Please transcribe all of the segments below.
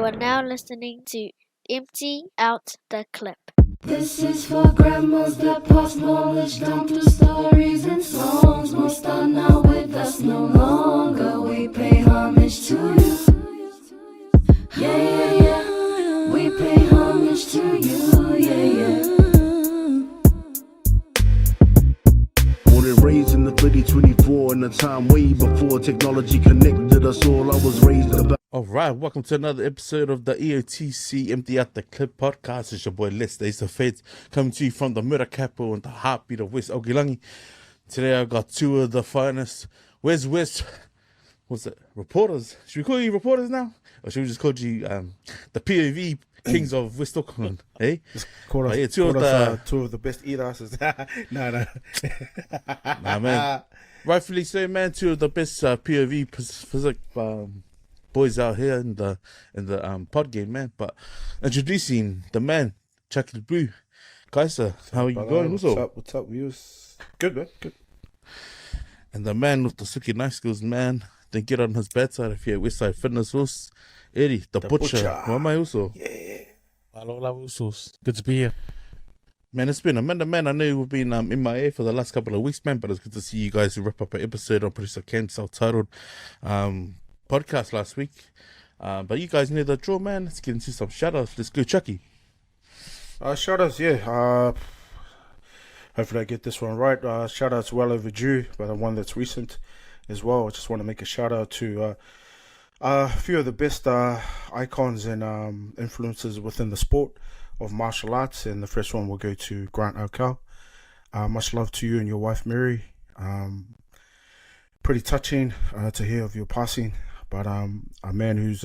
You are now listening to Empty Out the Clip. This is for grandmas that pass knowledge down through stories and songs. Most are not with us no longer. We pay homage to you. Yeah, yeah, yeah. We pay homage to you. Yeah, yeah. Born and raised in the 2024 in a time way before technology connected us all. I was raised about. Alright, welcome to another episode of the EOTC Empty Out the Clip podcast. It's your boy Leti, the Feds, coming to you from the Mura capital and the heartbeat of West Okilangi. Today I got two of the finest WesWes, what's it, reporters. Should we call you reporters now? Or should we just call you the POV kings of West Auckland? Eh? Call us, yeah, two of the best eat asses. No. Nah, man. Rightfully so, man. Two of the best POV Pacific boys out here in the pod game, man. But introducing the man, Chucky the Blue. Kaisa, how are you going? What's up, views? Good, man. Good. And the man with the Suki nice skills, man. Then get on his bad side if you're at Westside Fitness House. Eddie, the butcher. Wamai also. Yeah. Hello, Usos. Good to be here. Man, it's been a minute, man. I know we've been MIA for the last couple of weeks, man, but it's good to see you guys wrap up an episode on Producer Ken's self-titled podcast last week. But you guys know the drill, man. Let's get into some shoutouts. Let's go, Chucky. Shoutouts, yeah. Hopefully I get this one right. Shoutouts well overdue, but the one that's recent as well. I just want to make a shout out to a few of the best icons and influences within the sport of martial arts, and the first one will go to Grant O'Cal. Much love to you and your wife Mary. Pretty touching to hear of your passing, but a man who's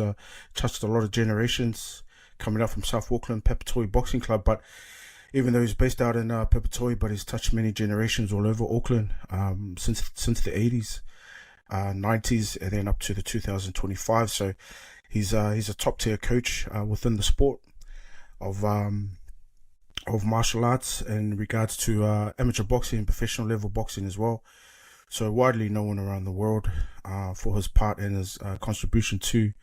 touched a lot of generations, coming up from South Auckland, Papatoetoe Boxing Club. But even though he's based out in Papatoetoe, but he's touched many generations all over Auckland since the 80s. 90s and then up to the 2025. So he's a top tier coach within the sport of martial arts in regards to amateur boxing and professional level boxing as well. So widely known around the world for his part and his contribution to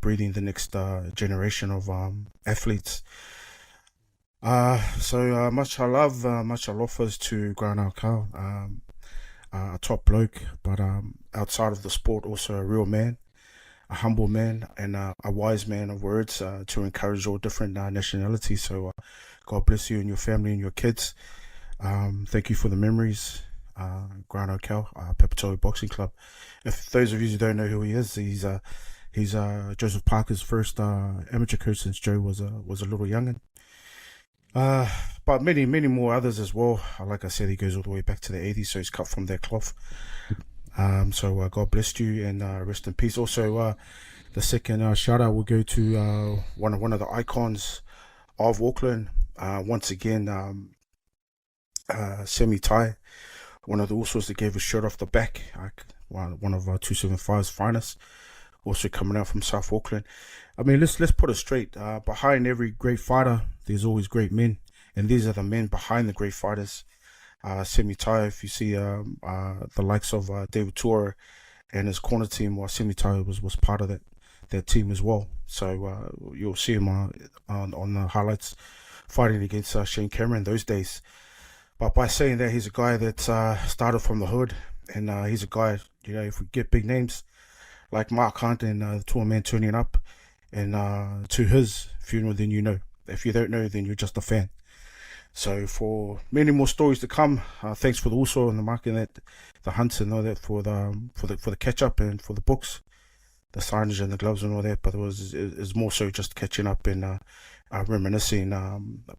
breeding the next generation of athletes. So much aloofas to Grant O'Cal. A top bloke, but outside of the sport, also a real man, a humble man, and a wise man of words to encourage all different nationalities. So God bless you and your family and your kids. Thank you for the memories. Grant O'Cal, Papatoetoe Boxing Club. If those of you who don't know who he is, he's Joseph Parker's first amateur coach since Joe was a little youngin'. But many more others as well. Like I said, he goes all the way back to the 80s, so he's cut from their cloth. So God bless you and rest in peace. Also, the second shout out will go to one of the icons of Auckland. Once again, Semi Tai, one of the Usos that gave a shirt off the back. One of 275's finest. Also coming out from South Auckland. I mean, let's put it straight. Behind every great fighter, there's always great men, and these are the men behind the great fighters. Semi Tai, if you see the likes of David Tora and his corner team, while Semi Tai was part of that team as well. So you'll see him on the highlights fighting against Shane Cameron those days. But by saying that, he's a guy that started from the hood, and he's a guy, if we get big names like Mark Hunt and the tour man turning up and to his funeral, then you know. If you don't know, then you're just a fan. So for many more stories to come, thanks for the Uso and the Mark and the Hunts and all that for the catch up and for the books, the signage and the gloves and all that. But it was more so just catching up and reminiscing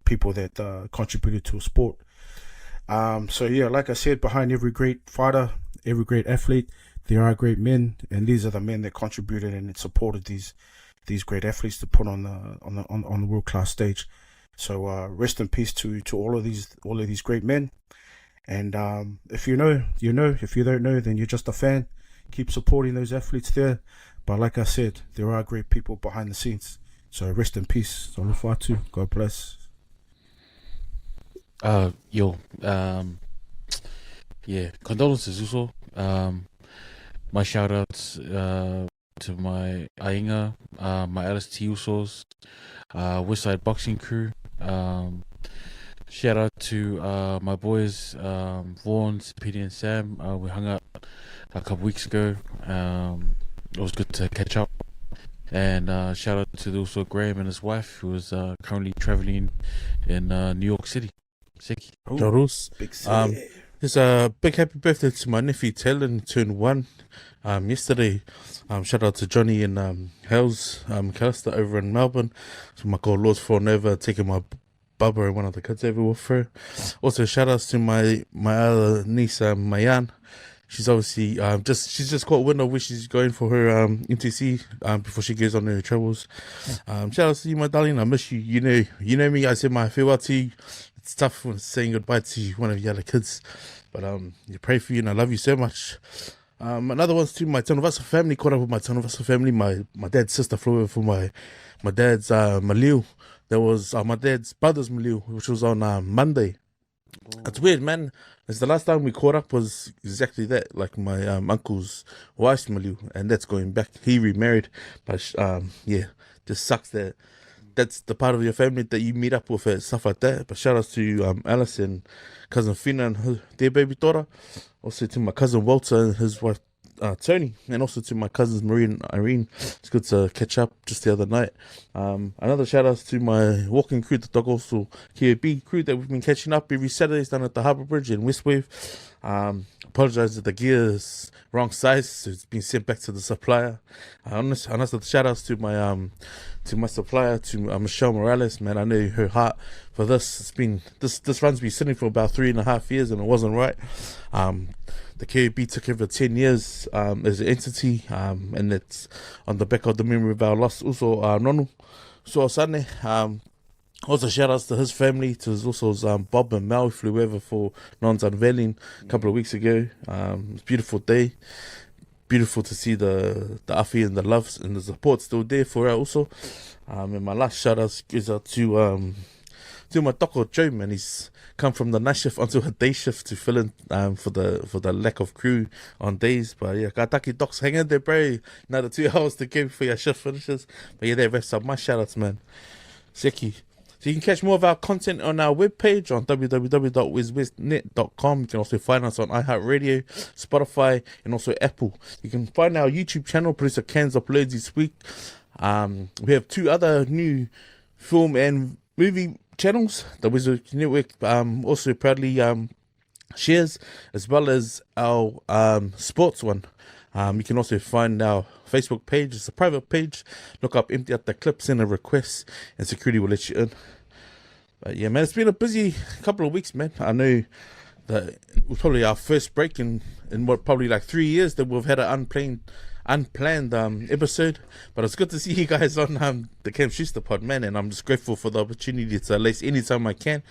people that contributed to a sport. So yeah, like I said, behind every great fighter, every great athlete, there are great men, and these are the men that contributed and supported these great athletes to put on the world class stage. So rest in peace to all of these great men. And if you know, you know. If you don't know, then you're just a fan. Keep supporting those athletes there. But like I said, there are great people behind the scenes. So rest in peace. So Fatu. God bless. Condolences also. My shout outs to my Ainga, my LST Usos, Westside Boxing Crew. Shout out to my boys, Vaughan, Petey and Sam. We hung out a couple weeks ago. It was good to catch up. And shout out to also Graham and his wife, who is currently traveling in New York City. Seki. Jarus. Big city. There's a big happy birthday to my nephew Taylor, who turned 1 yesterday. Shout out to Johnny and Hells Callister over in Melbourne. So my god Lord's for never taking my Bubba and one of the kids over with her. Also shout outs to my other niece Mayan. She's obviously she's just caught wind of where she's going for her EOTC before she goes on her travels. Shout out to you, my darling. I miss you. You know me. I said my farewell to you. It's tough when saying goodbye to one of your other kids, but you pray for you and I love you so much. Another one's to my Tanuvasa family. Caught up with my Tanuvasa family. My dad's sister flew over for my dad's Maliu. There was my dad's brother's Maliu, which was on Monday. It's weird, man. It's the last time we caught up was exactly that, like my uncle's wife's Maliu, and that's going back. He remarried, but yeah, just sucks that that's the part of your family that you meet up with and stuff like that. But shout outs to Alice and cousin Fina and their baby daughter. Also to my cousin Walter and his wife Tony, and also to my cousins Marie and Irene. It's good to catch up just the other night. Another shout out to my walking crew, the Dog also KOB crew that we've been catching up every Saturdays down at the Harbour Bridge in Westwave. Apologise that the gear is wrong size, so it's been sent back to the supplier. Another shout outs to my supplier, to Michelle Morales. Man, I know her heart for this. It's been this run's been sitting for about 3.5 years, and it wasn't right. The KOB took over 10 years as an entity, and it's on the back of the memory of our lost Uso Nonu, So Sunday. Also shout outs to his family, to his Usos, Bob and Mel, who flew over for Non's unveiling a couple of weeks ago. It was a beautiful day. Beautiful to see the afi and the loves and the support still there for her also. And my last shout out goes out to my toko Joe, man. He's come from the night shift onto a day shift to fill in for the lack of crew on days. But yeah, Kataki Docs, hang in there, bro. Another 2 hours to go before your shift finishes. But yeah, that wraps up my shout outs, man. Seki. So you can catch more of our content on our webpage on www.weswesnet.com. You can also find us on iHeartRadio, Spotify, and also Apple. You can find our YouTube channel. Producer Ken's uploads each week. We have 2 other new film and movie channels. The WesWes Network also proudly shares, as well as our sports one. You can also find our Facebook page. It's a private page. Look up Empty Out the Clip, send a request, and security will let you in. But yeah, man, it's been a busy couple of weeks, man. I know that it was probably our first break in what, probably like 3 years that we've had an unplanned episode. But it's good to see you guys on the Camp Schuster pod, man, and I'm just grateful for the opportunity to at least anytime I can.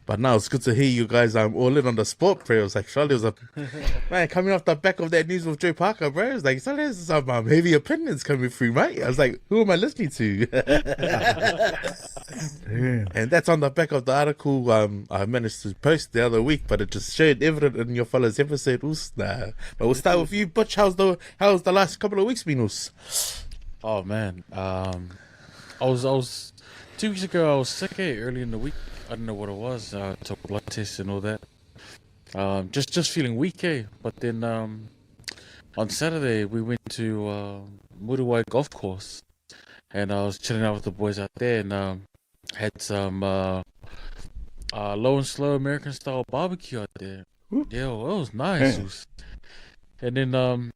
But now it's good to hear you guys all in on the sport, bro. It was like, Charlie was man, coming off the back of that news with Joe Parker, bro. It's like, so there's some heavy opinions coming through, mate. I was like, who am I listening to? And that's on the back of the article I managed to post the other week, but it just showed evident in your fellas episode. Nah. But we'll start with you, Butch. How's the last couple of weeks been? Oh man, I was 2 weeks ago. I was sick early in the week. I don't know what it was. Took blood tests and all that. Just feeling weak, But then on Saturday we went to Muriwai Golf Course, and I was chilling out with the boys out there, and had some low and slow American style barbecue out there. Yeah, well, it was nice. And then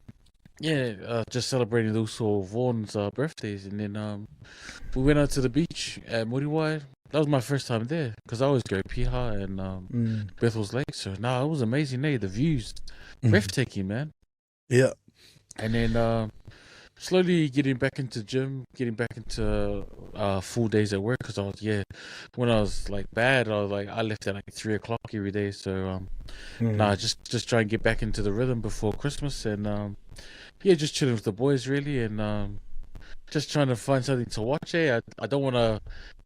just celebrating those Vaughan's birthdays, and then we went out to the beach at Muriwai. That was my first time there, because I always go Piha and Bethel's Lake. So it was amazing. The views, breathtaking, man. Yeah. And then slowly getting back into gym, getting back into full days at work, because when I was like bad, I left at like 3 o'clock every day. So just try and get back into the rhythm before Christmas, and just chilling with the boys really, and just trying to find something to watch. I don't want to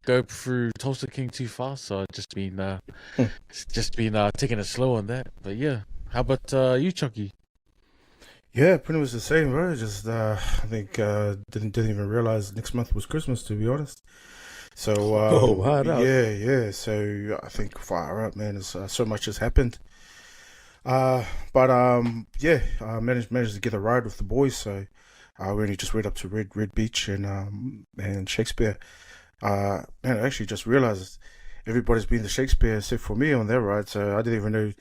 go through Tulsa King too fast, so I've just been taking it slow on that. But yeah, how about you, Chucky? Yeah, pretty much the same, bro. Just I think didn't even realize next month was Christmas, to be honest. So Oh, wow. yeah. So I think far out, man. It's, so much has happened. But yeah, I managed to get a ride with the boys. So we only just went up to Red Beach and Shakespeare. Man, I actually just realized everybody's been to Shakespeare except for me on that ride. So I didn't even know,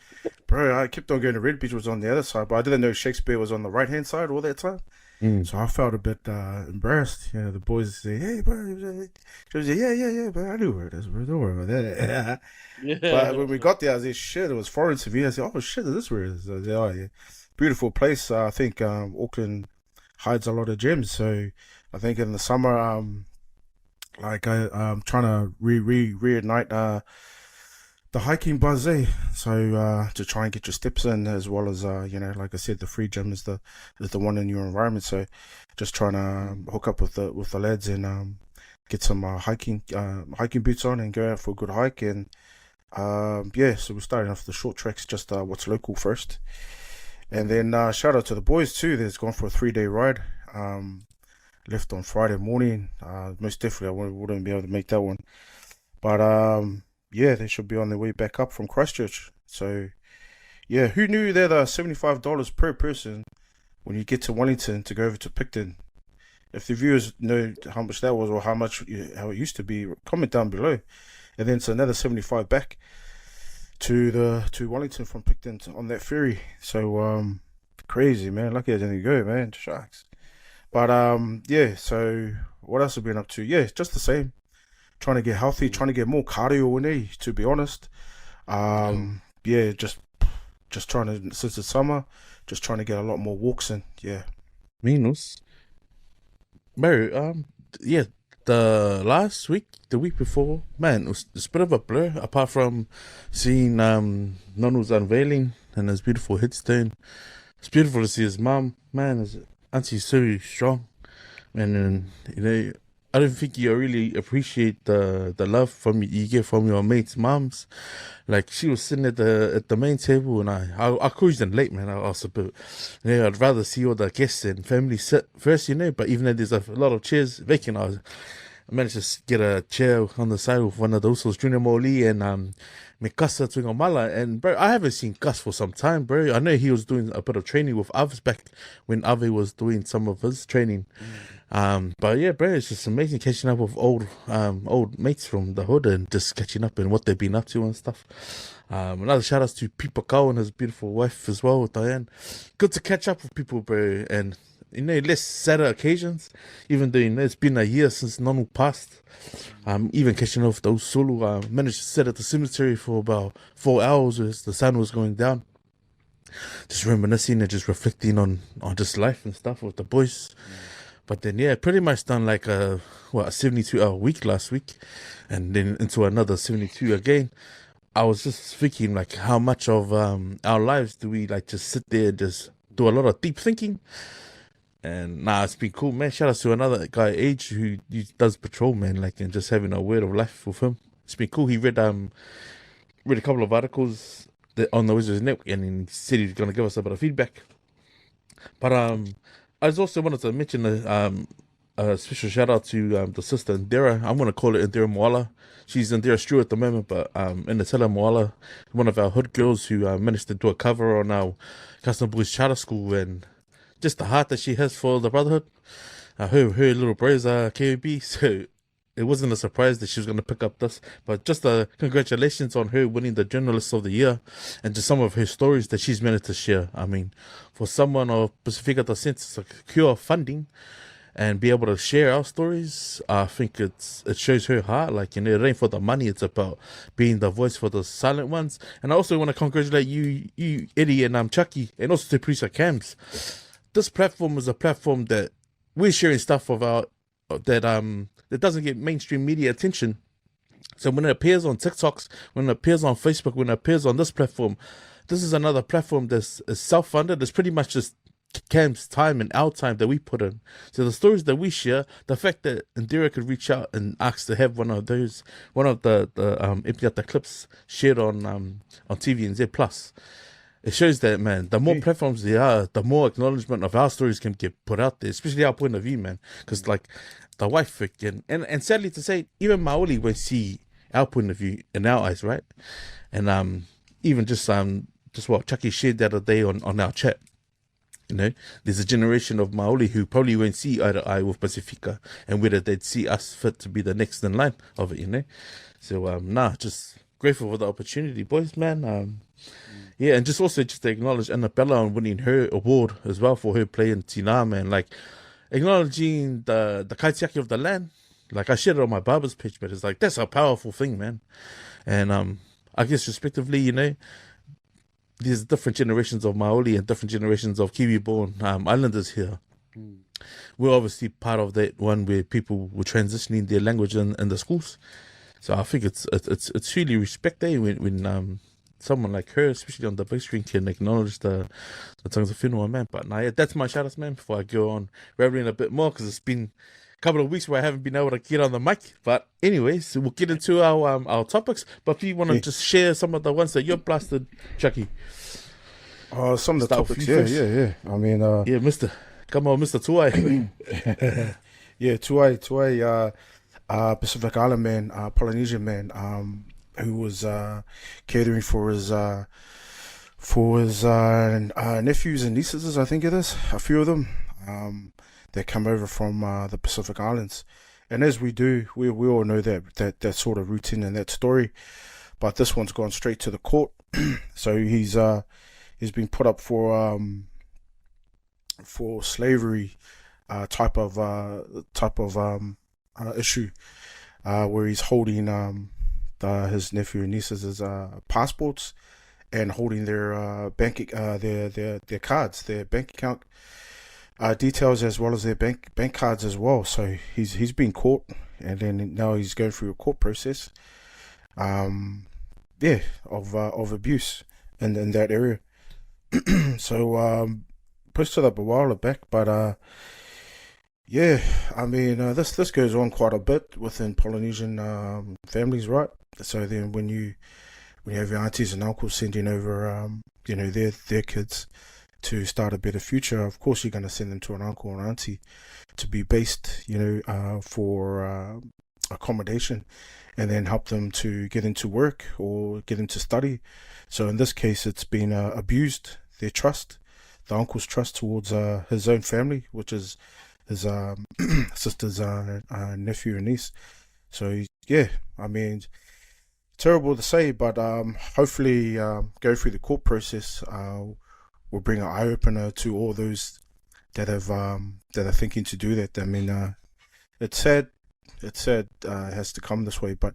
bro. I kept on going to Red Beach was on the other side, but I didn't know Shakespeare was on the right hand side all that time. So I felt a bit embarrassed. You know, the boys say, "Hey, bro," she was like, yeah, but I knew where it is, bro. Don't worry about that. But when we got there, I was like, shit, it was foreign to me. I said, oh shit, is this where it is? I said, oh yeah, beautiful place. I think Auckland hides a lot of gems. So I think in the summer, I'm trying to reignite the hiking buzz, eh? So to try and get your steps in, as well as like I said, the free gym is the one in your environment. So just trying to hook up with the lads and get some hiking boots on and go out for a good hike. And yeah, so we're starting off the short tracks, just what's local first, and then shout out to the boys too. That's gone for a 3-day ride. Left on Friday morning. Most definitely I wouldn't be able to make that one, but yeah, they should be on their way back up from Christchurch. So yeah, who knew that $75 per person when you get to Wellington to go over to Picton? If the viewers know how much that was or how it used to be, comment down below. And then it's another 75 back to Wellington from Picton on that ferry. So crazy, man. Lucky I didn't go, man. Sharks. But yeah, so what else have we been up to? Yeah, just the same. Trying to get healthy, trying to get more cardio in there, to be honest. Yeah, just trying to, since it's summer, just trying to get a lot more walks in. Yeah. Menos. Bro, yeah, the week before, man, it's a bit of a blur, apart from seeing Nonu's unveiling and his beautiful headstone. It's beautiful to see his mum, man. His auntie's so strong, and you know, I don't think you really appreciate the love you get from your mates' mums. Like, she was sitting at the main table, and I cruised in late, man. I was a bit, I'd rather see all the guests and family sit first, but even though there's a lot of chairs vacant, I managed to get a chair on the side with one of the Usos, Junior Moli, and me Kasa Twingomala. And bro, I haven't seen Gus for some time, bro. I know he was doing a bit of training with Avs back when Ave was doing some of his training. But yeah, bro, it's just amazing catching up with old mates from the hood and just catching up and what they've been up to and stuff. Another shout out to Fia Poko and his beautiful wife as well, Diane. Good to catch up with people, bro, and less sadder occasions, even though it's been a year since Nonu passed. Even catching up with those Sulu, managed to sit at the cemetery for about 4 hours as the sun was going down, just reminiscing and just reflecting on just life and stuff with the boys. But then, yeah, pretty much done like a 72-hour week last week, and then into another 72 again. I was just thinking, like, how much of our lives do we like just sit there and just do a lot of deep thinking? And it's been cool, man. Shout out to another guy, Age, who does patrol, man, like, and just having a word of life with him. It's been cool. He read a couple of articles on the WesWes Network, and he said he's gonna give us a bit of feedback. But I just also wanted to mention a special shout out to the sister Indira. I'm gonna call it Indira Moala. She's Indira Strew at the moment, but Indira Moala, one of our hood girls who managed to do a cover on our Custom Boys Charter School, and just the heart that she has for the brotherhood. Her little bro's KOB, so it wasn't a surprise that she was going to pick up this. But just congratulations on her winning the Journalist of the Year, and just some of her stories that she's managed to share. I mean, for someone of Pacifica to secure funding and be able to share our stories, I think it shows her heart. Like, it ain't for the money, it's about being the voice for the silent ones. And I also want to congratulate you Eddie, and Chucky, and also to producer Cams. This platform is a platform that we're sharing stuff about that doesn't get mainstream media attention. So when it appears on TikToks, when it appears on Facebook, when it appears on this platform, this is another platform that's self-funded. It's pretty much just Cam's time and our time that we put in. So the stories that we share, the fact that Indira could reach out and ask to have one of the Epiata clips shared on TVNZ Plus. it shows that, man, the more platforms there are, the more acknowledgement of our stories can get put out there, especially our point of view, man. Because, like, the white freaking, and sadly to say, even Maoli won't see our point of view in our eyes, right? And even just what Chucky shared the other day on our chat. You know, there's a generation of Maoli who probably won't see eye to eye with Pacifica, and whether they'd see us fit to be the next in line of it, you know. So just grateful for the opportunity, boys, man. Yeah, and just to acknowledge Annabella on winning her award as well for her play in Tina, man. Like, acknowledging the kaitiaki of the land. Like, I shared it on my barber's page, but it's like, that's a powerful thing, man. And I guess respectively, you know, there's different generations of Maoli and different generations of Kiwi-born islanders here. We're obviously part of that one where people were transitioning their language in the schools. So I think it's really respect there when someone like her, especially on the big screen, can acknowledge the tongues of whenua, man. But yeah, that's my shout-outs, man, before I go on rambling a bit more, because it's been a couple of weeks where I haven't been able to get on the mic. But anyways, so we'll get into our topics. But if you want to just share some of the ones that you're blasted, Chucky. Some of the topics, yeah. I mean, yeah, come on, Mr. Tuai. Yeah, Tuai, Pacific Island man, Polynesian man, who was catering for his nephews and nieces, I think it is, a few of them, that come over from the Pacific Islands. And as we do, we all know that sort of routine and that story. But this one's gone straight to the court. So he's been put up for slavery type of issue, where he's holding his nephew and nieces' passports and holding their their cards, their bank account details, as well as their bank cards as well. So he's been caught, and then now he's going through a court process, of abuse in that area. So posted up a while back, but yeah, I mean, this goes on quite a bit within Polynesian families, right? So then when you have your aunties and uncles sending over their kids to start a better future, of course you're going to send them to an uncle or auntie to be based, for accommodation, and then help them to get into work or get into study. So in this case, it's been abused, their trust, the uncle's trust towards his own family, which is his sister's nephew and niece. So yeah, I mean, terrible to say, but hopefully go through the court process will bring an eye opener to all those that are thinking to do that. I mean, it's sad. It has to come this way, but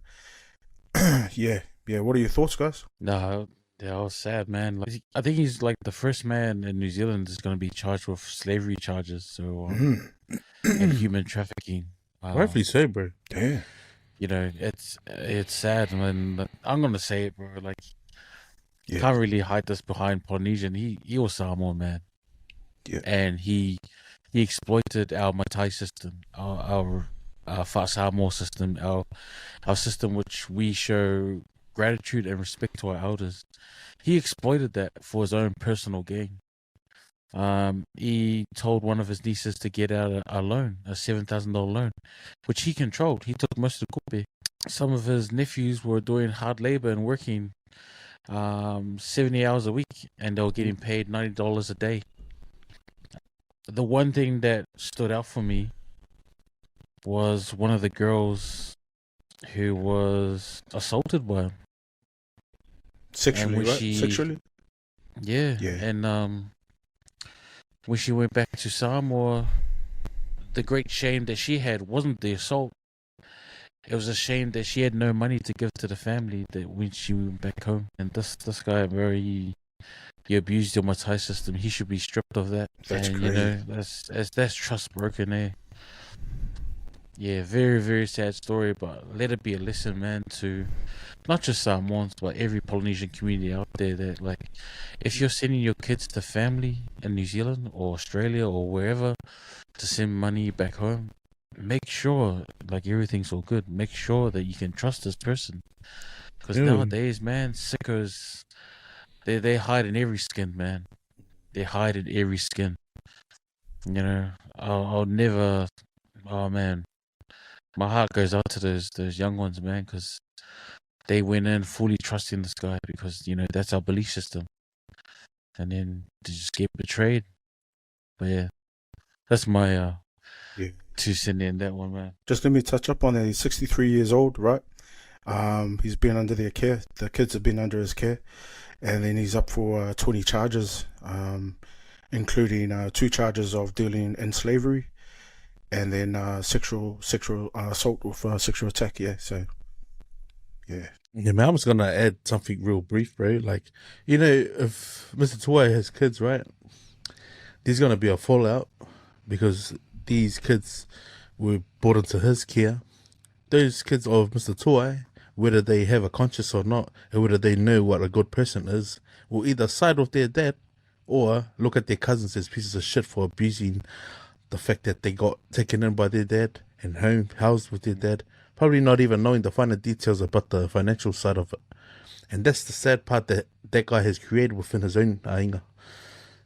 yeah. What are your thoughts, guys? No, yeah, I was sad, man. Like, I think he's like the first man in New Zealand that's going to be charged with slavery charges, so and human trafficking. Rightfully so, bro. Yeah. It's sad, man. I'm gonna say it, bro. Like, you can't really hide this behind Polynesian. He was Samoan, man. Yeah. And he exploited our Matai system, our Samoa system, our system which we show gratitude and respect to our elders. He exploited that for his own personal gain. He told one of his nieces to get out a loan, a $7,000 loan, which he controlled. He took most of the kupe. Some of his nephews were doing hard labor and working 70 hours a week, and they were getting paid $90 a day. The one thing that stood out for me was one of the girls who was assaulted by him. Sexually, right? Sexually? Yeah. And when she went back to Samoa, the great shame that she had wasn't the assault. It was a shame that she had no money to give to the family that when she went back home. And this guy, he abused your Matai system. He should be stripped of that. That's and crazy. That's trust broken there. Yeah, very, very sad story, but let it be a lesson, man, to not just Samoans, but every Polynesian community out there that, like, if you're sending your kids to family in New Zealand or Australia or wherever to send money back home, make sure, like, everything's all good. Make sure that you can trust this person. Because nowadays, man, sickos, they hide in every skin, man. They hide in every skin. You know, I'll never. Oh man, my heart goes out to those young ones, man, because they went in fully trusting this guy because that's our belief system, and then they just get betrayed. But yeah, that's my Yeah. 2 cents in that one, man. Just let me touch up on that. He's 63 years old, right? He's been under their care. The kids have been under his care, and then he's up for 20 charges, including 2 charges of dealing in slavery, and then sexual assault with sexual attack. Yeah, so yeah. Yeah, man, I'm just gonna add something real brief, bro. Like, if Mr. Tuai has kids, right? There's gonna be a fallout because these kids were brought into his care. Those kids of Mr. Tuai, whether they have a conscience or not, and whether they know what a good person is, will either side with their dad or look at their cousins as pieces of shit for abusing the fact that they got taken in by their dad and housed with their dad, probably not even knowing the finer details about the financial side of it. And that's the sad part that guy has created within his own ainga.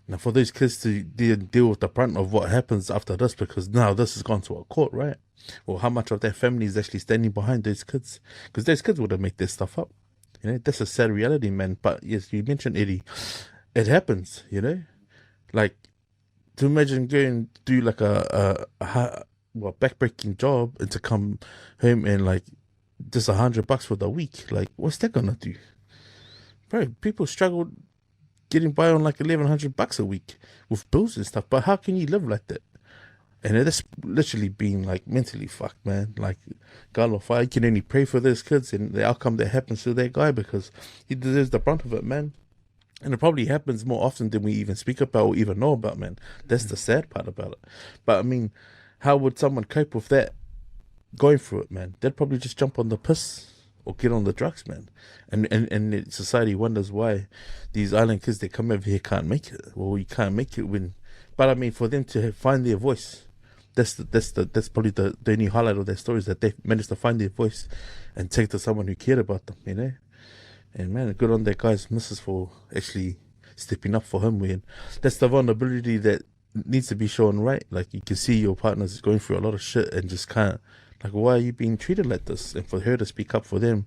Now, for those kids to deal with the brunt of what happens after this, because now this has gone to a court, right? Well, how much of their family is actually standing behind those kids? Because those kids would have made this stuff up. That's a sad reality, man. But yes, you mentioned Eddie. It happens, Like, to imagine going to do like a backbreaking job and to come home and like just $100 for the week. Like, what's that gonna do? Bro, people struggle getting by on like $1,100 a week with bills and stuff. But how can you live like that? And that's literally being like mentally fucked, man. Like, God of fire, you can only pray for those kids and the outcome that happens to that guy because he deserves the brunt of it, man. And it probably happens more often than we even speak about or even know about, man. That's the sad part about it. But I mean, how would someone cope with that going through it, man? They'd probably just jump on the piss or get on the drugs, man. And society wonders why these island kids that come over here can't make it. Well, you can't make it when. But I mean, for them to find their voice, that's probably the only highlight of their story is that they managed to find their voice and take to someone who cared about them, And man, good on that guy's missus for actually stepping up for him, man. That's the vulnerability that needs to be shown, right? Like, you can see your partner's going through a lot of shit and just can't, like, why are you being treated like this? And for her to speak up for them,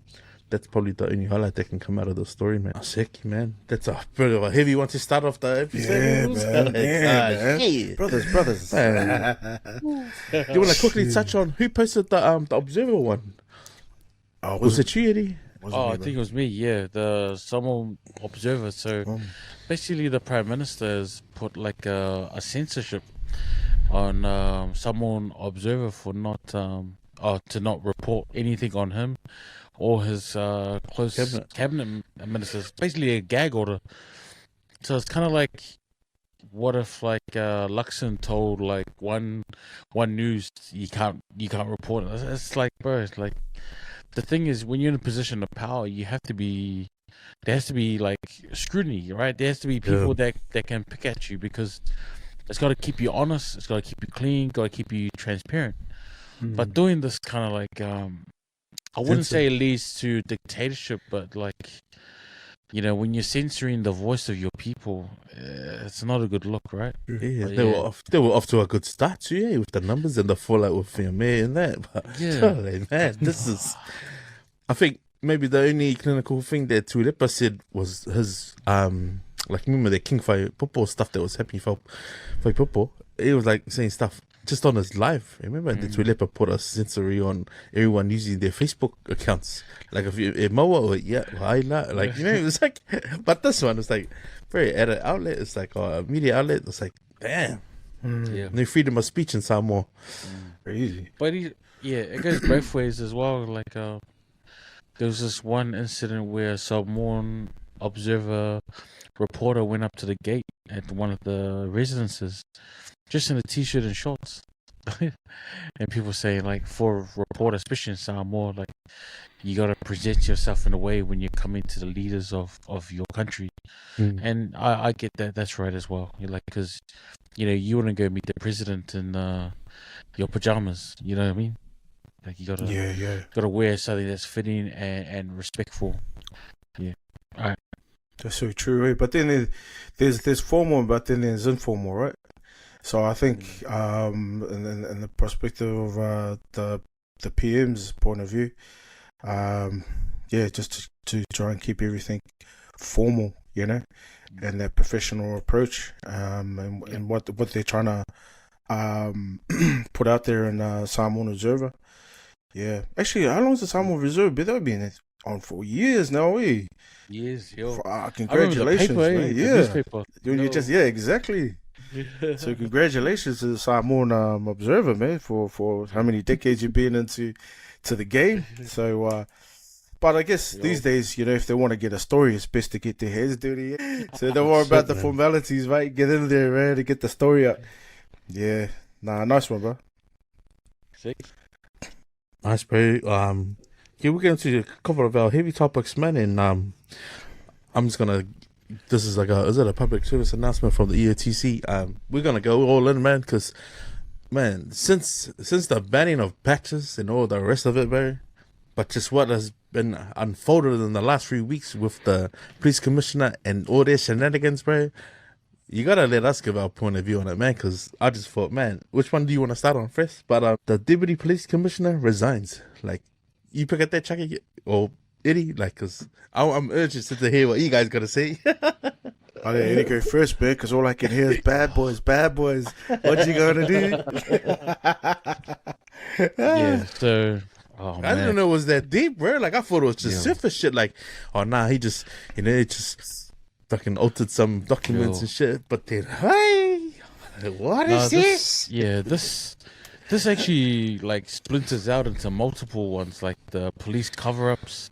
that's probably the only highlight that can come out of the story, man. Sick, man. That's a bit of a heavy one to start off the episode. Yeah, man. Yeah. Brothers. Man. Do you want to quickly touch on who posted the Observer one? Was it you, Eddie? I think it was me, yeah, the Samoan Observer. So basically the Prime Minister has put like a censorship on Samoan Observer for not to not report anything on him or his close cabinet ministers. Basically a gag order. So it's kind of like, what if like Luxon told like one news you can't report it? It's like, bro, it's like, the thing is, when you're in a position of power, there has to be like scrutiny, right? There has to be people that can pick at you because it's got to keep you honest, it's got to keep you clean, got to keep you transparent. But doing this kind of like, I wouldn't say it leads to dictatorship, but like, when you're censoring the voice of your people, it's not a good look, right? Yeah, they were off to a good start too, with the numbers and the fallout with Fia and that. But man, this is, I think maybe the only clinical thing that Tuilepa said was his like, remember the King Fai Popo stuff that was happening for Fai Popo. He was like saying stuff just on his live. Remember the Tuilepa put a censory on everyone using their Facebook accounts. Like, if you Moa or like, it was like, but this one is like very at an outlet. It's like a media outlet. It's like, damn, no freedom of speech in Samoa. Crazy. But it goes both ways as well. Like, there was this one incident where a Samoan Observer reporter went up to the gate at one of the residences just in a t-shirt and shorts. And people say, like, for a reporter, especially in Samoa, like, you got to present yourself in a way when you're coming to the leaders of your country. And I get that. That's right as well. You're like, because, you wouldn't go meet the president in your pajamas. You know what I mean? Like, you got to wear something that's fitting and respectful. Yeah. All right. That's so true, right? But then there's formal, but then there's informal, right? So I think, in the perspective of the PM's point of view, just to try and keep everything formal, and that professional approach, and what they're trying to put out there in Samoan Observer. Yeah, actually, how long has the Samoan Observer been? They've been on for years now, eh? Years, yo. Congratulations, man. The Yeah, newspaper. you just exactly. So congratulations to the Samoan Observer, man, for how many decades you've been into the game. So, but I guess these days, if they want to get a story, it's best to get their heads dirty. So don't worry about the formalities, right? Get in there, man, to get the story out. Yeah, nice one, bro. Sick. Nice, bro. We're getting to a couple of our heavy topics, man, and I'm just gonna. This is is it a public service announcement from the EOTC? We're gonna go all in, man, because, man, since the banning of patches and all the rest of it, bro, but just what has been unfolded in the last 3 weeks with the police commissioner and all their shenanigans, bro, you gotta let us give our point of view on it, man, because I just thought, man, which one do you want to start on first? But the deputy police commissioner resigns. Like, you pick at that, Chucky, or Eddie, because I'm interested to hear what you guys gotta say. I'll let Eddie go first, man, because all I can hear is bad boys, bad boys. What you gonna do? Yeah, so... Oh, I didn't know it was that deep, bro. Like, I thought it was just surface shit. Like, oh, nah, he just, he just fucking altered some documents and shit. But then, hey, what is this? Yeah, this actually, splinters out into multiple ones, like the police cover-ups,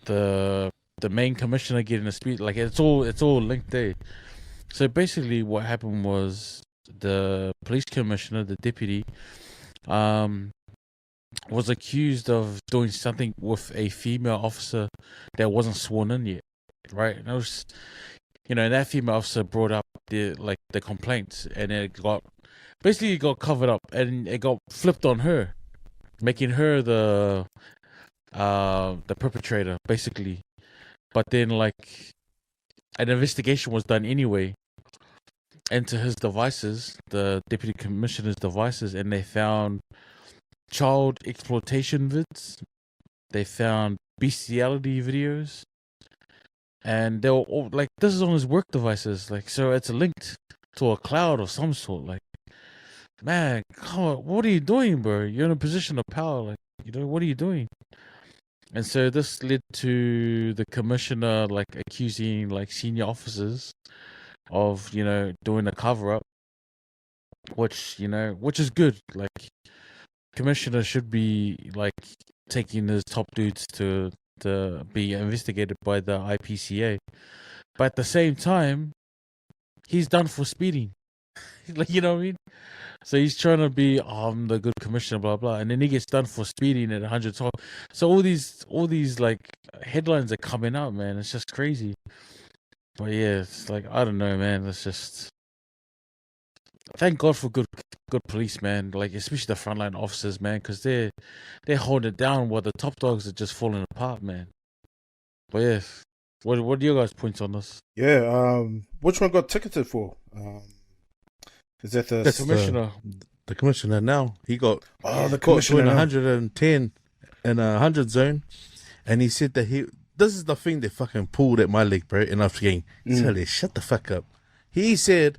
the main commissioner getting a speech. Like, it's all linked there. So basically what happened was the police commissioner, the deputy, was accused of doing something with a female officer that wasn't sworn in yet, right? And it was, and that female officer brought up the complaints, and it got covered up, and it got flipped on her, making her the perpetrator, basically. But then, an investigation was done anyway into his devices, the deputy commissioner's devices, and they found child exploitation vids. They found bestiality videos, and they were all this is on his work devices. So it's linked to a cloud of some sort. Man, come on, what are you doing, bro? You're in a position of power. What are you doing? And so this led to the commissioner accusing senior officers of doing a cover up, which is good. Commissioner should be taking his top dudes to be investigated by the IPCA, but at the same time, he's done for speeding. You know what I mean? So he's trying to be I'm the good commissioner, blah blah, and then he gets done for speeding at 112. So all these headlines are coming out, man. It's just crazy. But yeah, it's I don't know, man. It's just thank God for good police, man. Especially the frontline officers, man, because they're holding it down while the top dogs are just falling apart, man. But yeah, what are your guys' points on this? Yeah, which one got ticketed for? Is that the commissioner? The commissioner now. He got the caught commissioner doing now. 110 in a 100 zone, and he said that this is the thing that fucking pulled at my leg, bro. And I was thinking, Charlie, shut the fuck up. He said,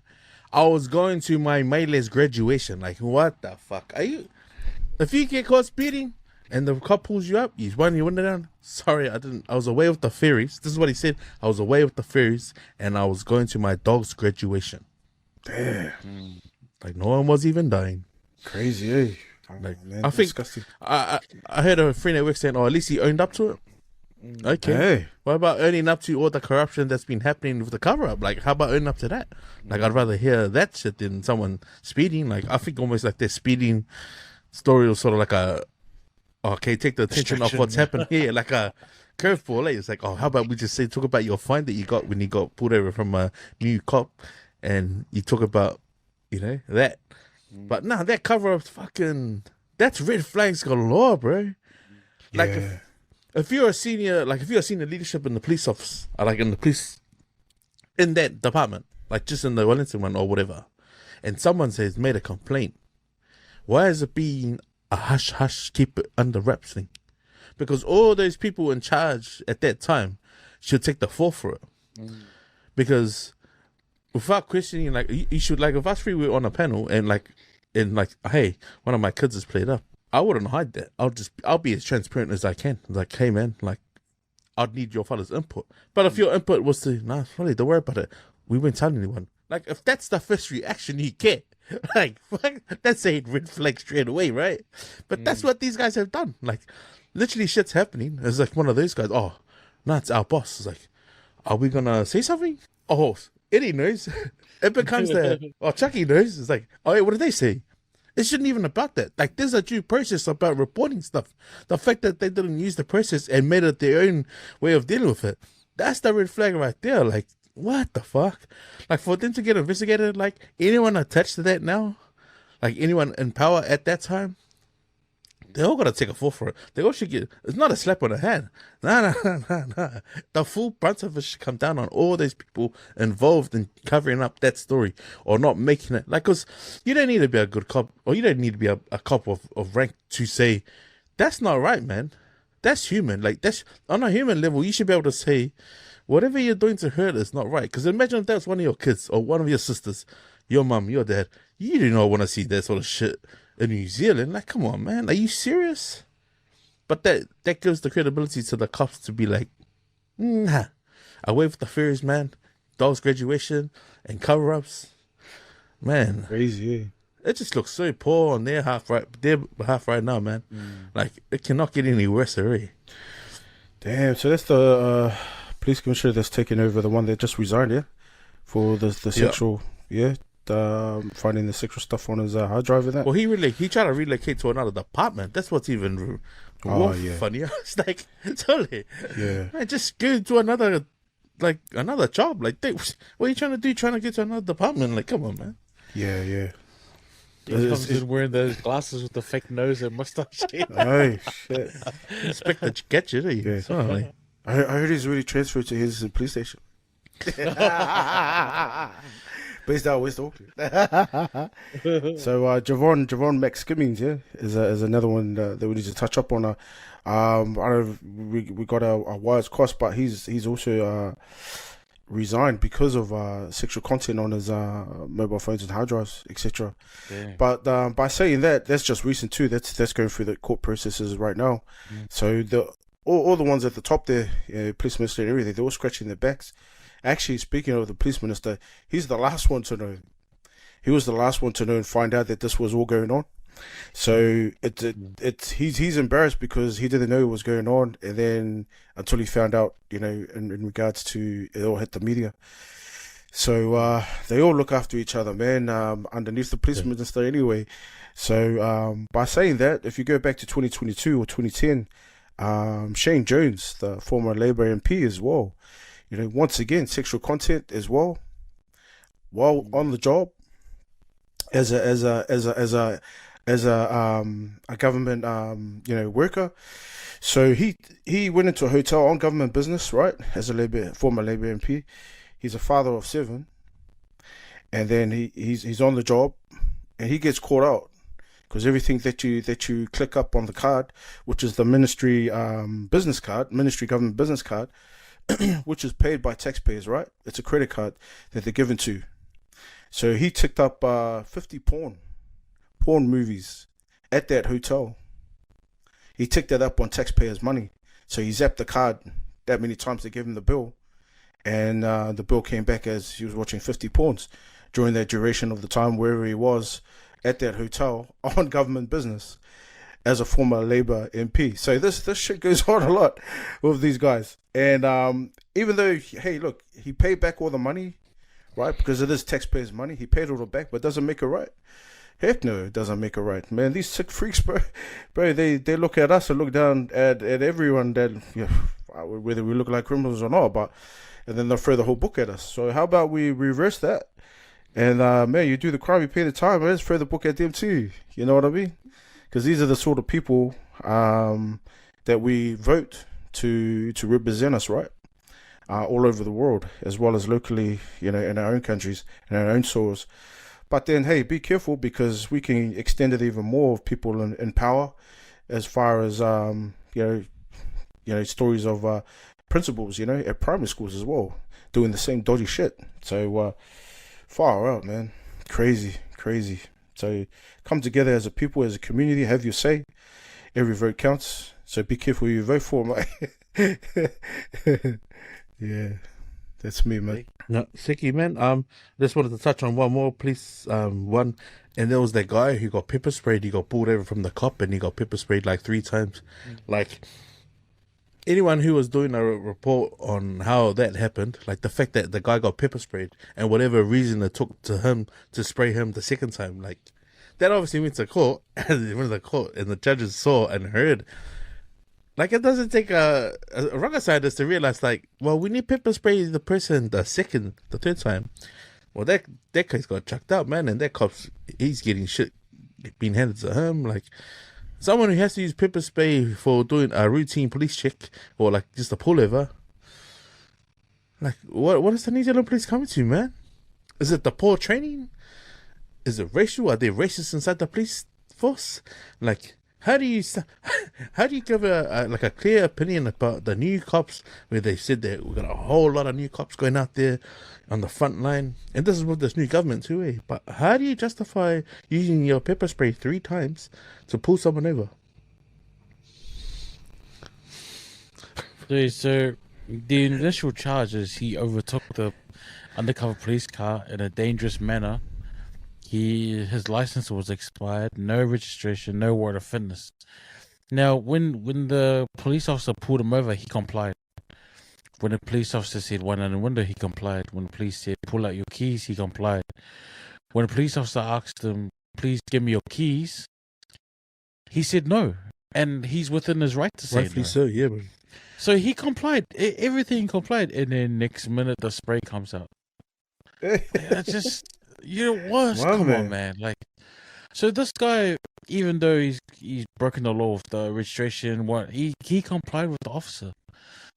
I was going to my Maile's graduation. What the fuck? If you get caught speeding and the cop pulls you up, you win it down. Sorry, I was away with the ferries. This is what he said. I was away with the ferries, and I was going to my dog's graduation. Damn. No one was even dying. Crazy, eh? Man, I think disgusting. I heard a friend at work saying, at least he owned up to it. Okay. Hey. What about owning up to all the corruption that's been happening with the cover-up? How about owning up to that? I'd rather hear that shit than someone speeding. I think almost their speeding story was sort of okay, take the attention off what's happened here, like a curveball. It's how about we just talk about your fine that you got when you got pulled over from a new cop, and you talk about, that. But nah, that cover-up that's red flags galore, bro. Yeah. if you're a senior leadership in the police office, or like in the police, in that department, like just in the Wellington one or whatever, and someone says made a complaint, why is it being a hush, keep it under wraps thing? Because all those people in charge at that time should take the fall for it. Because without questioning, like you should, like if us three were on a panel and like, hey, one of my kids is played up, I wouldn't hide that. I'll be as transparent as I can. Like, hey man, like I'd need your father's input. But if your input was to, nah, really, don't worry about it, we won't tell anyone. Like if that's the first reaction you get, like that's a red flag straight away, right? But that's what these guys have done. Like literally shit's happening. It's like one of those guys, oh, no, it's our boss. It's like, are we gonna say something? Oh, Eddie knows. It becomes Chucky knows. It's like, oh, what did they say? It shouldn't even about that. Like there's a due process about reporting stuff. The fact that they didn't use the process and made it their own way of dealing with it, that's the red flag right there. Like, what the fuck? Like for them to get investigated, like anyone attached to that now, like anyone in power at that time, they all gotta take a fall for it. They all should get, it's not a slap on the hand. Nah. The full brunt of it should come down on all those people involved in covering up that story or not making it. Like, cause you don't need to be a good cop, or you don't need to be a cop of rank to say, that's not right, man. That's human. Like that's on a human level, you should be able to say, whatever you're doing to her is not right. Because imagine if that's one of your kids or one of your sisters, your mum, your dad. You do not want to see that sort of shit in New Zealand. Like, come on, man. Are you serious? But that gives the credibility to the cops to be like, nah. Away with the fears, man. Dog's graduation and cover-ups. Man. Crazy, yeah. It just looks so poor on their behalf right now, man. Like, it cannot get any worse already. Damn, so that's the police commissioner that's taken over, the one that just resigned, yeah? For the sexual, finding the sexual stuff on his hard drive and that. Well, he tried to relocate to another department. That's what's even funnier. It's like, totally. Yeah. Man, just go to another job. Like, what are you trying to do? Trying to get to another department? Like, come on, man. Yeah. He comes in wearing those glasses with the fake nose and mustache. Oh, shit. Expect to get you, do you? Yeah. Sorry. I heard he's really transferred to his police station. Based out of West Auckland. So Javon Max Skimmings, is another one that we need to touch up on. I don't know, we got a wires crossed, but he's also resigned because of sexual content on his mobile phones and hard drives, etc. But by saying that, that's just recent too. That's going through the court processes right now. So all the ones at the top there, police minister and everything, they're all scratching their backs. Actually, speaking of the police minister, he's the last one to know. He was the last one to know and find out that this was all going on. So he's embarrassed because he didn't know what was going on, and then until he found out, in regards to it all hit the media. So they all look after each other, man, underneath the police minister anyway. So by saying that, if you go back to 2022 or 2010, Shane Jones, the former Labour MP as well, once again, sexual content as well, while on the job as a government worker. So he went into a hotel on government business, right? As a former Labour MP, he's a father of 7, and then he's on the job, and he gets caught out because everything that you click up on the card, which is the ministry business card, ministry government business card, which is paid by taxpayers, right? It's a credit card that they're given to. So he ticked up 50 porn movies at that hotel. He ticked that up on taxpayers' money. So he zapped the card that many times they gave him the bill, and the bill came back as he was watching 50 porns during that duration of the time wherever he was at that hotel on government business as a former Labour MP. So this shit goes on a lot with these guys. And even though, hey, look, he paid back all the money, right? Because it is taxpayers' money. He paid it all back, but doesn't make it right. Heck no, it doesn't make it right. Man, these sick freaks, bro, they look at us and look down at everyone that, whether we look like criminals or not, and then they'll throw the whole book at us. So how about we reverse that? And, man, you do the crime, you pay the time, let's throw the book at them too. You know what I mean? Because these are the sort of people that we vote to represent us, right? All over the world, as well as locally, in our own countries and our own soils. But then, hey, be careful, because we can extend it even more of people in power, as far as stories of principals, at primary schools as well, doing the same dodgy shit. So far out, man, crazy. So come together as a people, as a community, have your say. Every vote counts. So be careful who you vote for, mate. Yeah, that's me, man. No, Seki, man. Just wanted to touch on one more, please. One, and there was that guy who got pepper sprayed. He got pulled over from the cop, and he got pepper sprayed like 3 times. Like, anyone who was doing a report on how that happened, like the fact that the guy got pepper sprayed, and whatever reason it took to him to spray him the second time, like, that obviously went to court, and it went to court, and the judges saw and heard. Like, it doesn't take a rocket scientist to realize, like, well, we need pepper spray the person the third time. Well, that case got chucked out, man, and that cop's, he's getting shit being handed to him. Like, someone who has to use pepper spray for doing a routine police check, or like just a pullover. Like, what is the New Zealand police coming to, man? Is it the poor training? Is it racial? Are there racists inside the police force? Like, how do you give a clear opinion about the new cops, where they said that we've got a whole lot of new cops going out there on the front line, and this is with this new government too, eh? But how do you justify using your pepper spray 3 times to pull someone over? So the initial charge is he overtook the undercover police car in a dangerous manner. His license was expired, no registration, no warrant of fitness. Now, when the police officer pulled him over, he complied. When the police officer said wind down the window, he complied. When the police said pull out your keys, he complied. When the police officer asked him, please give me your keys, he said no. And he's within his right to say Rightfully no. so, yeah. But So he complied. Everything complied. And then next minute, the spray comes out. It's just... what? Wow, Come man. on, man. Like, so this guy, even though he's broken the law of the registration, he complied with the officer.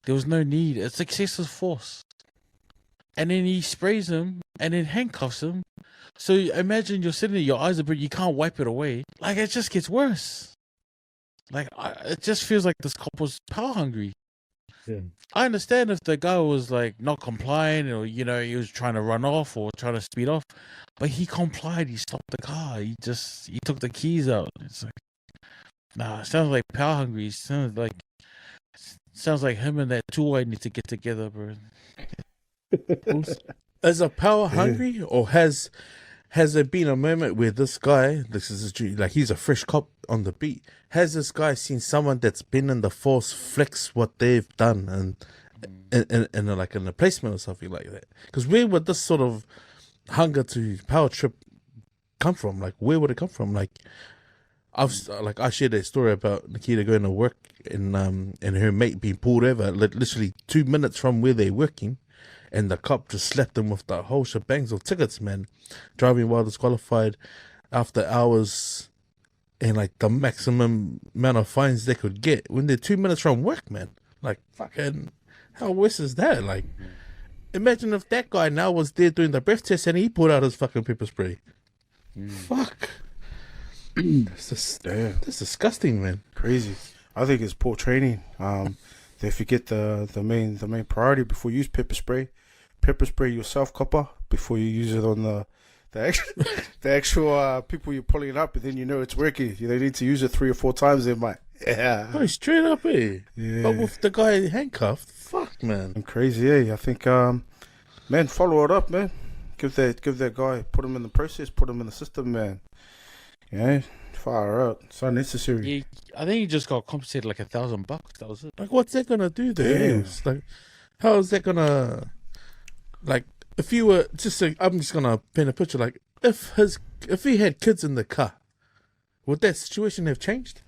There was no need. It's excessive force. And then he sprays him and then handcuffs him. So imagine you're sitting there, your eyes are blurred, you can't wipe it away. Like, it just gets worse. Like, it just feels like this cop was power hungry. yeah. I understand if the guy was like not complying, or he was trying to run off or trying to speed off, but he complied. He stopped the car. He took the keys out. It's like, nah, it sounds like power hungry. It sounds like him and that two-way need to get together, bro. Is a power hungry, or has there been a moment where this guy, like, he's a fresh cop on the beat, has this guy seen someone that's been in the force flex what they've done and like in a placement or something like that? Because where would this sort of hunger to power trip come from? Like, where would it come from? Like, I shared that story about Nikita going to work and her mate being pulled over literally 2 minutes from where they're working, and the cop just slapped them with the whole shebangs of tickets, man. Driving while disqualified, after hours, and like the maximum amount of fines they could get when they're 2 minutes from work, man. Like, fucking, how worse is that? Like, imagine if that guy now was there doing the breath test and he pulled out his fucking pepper spray. Fuck. That's disgusting, man. Crazy. I think it's poor training. They forget the main priority before you use pepper spray. Pepper spray yourself, copper, before you use it on the actual people you're pulling up, and then you know it's working. You don't need to use it 3 or 4 times. They might. Yeah. Oh, straight up, eh? Yeah. But with the guy handcuffed, fuck, man. I'm crazy, I think, man, follow it up, man. Give that guy, put him in the process, put him in the system, man. Yeah, far out. It's unnecessary. I think he just got compensated like $1,000. That was it. Like, what's that gonna do there? Yeah. It's like, how is that gonna, like, if you were just, I'm just gonna paint a picture. Like, if he had kids in the car, would that situation have changed?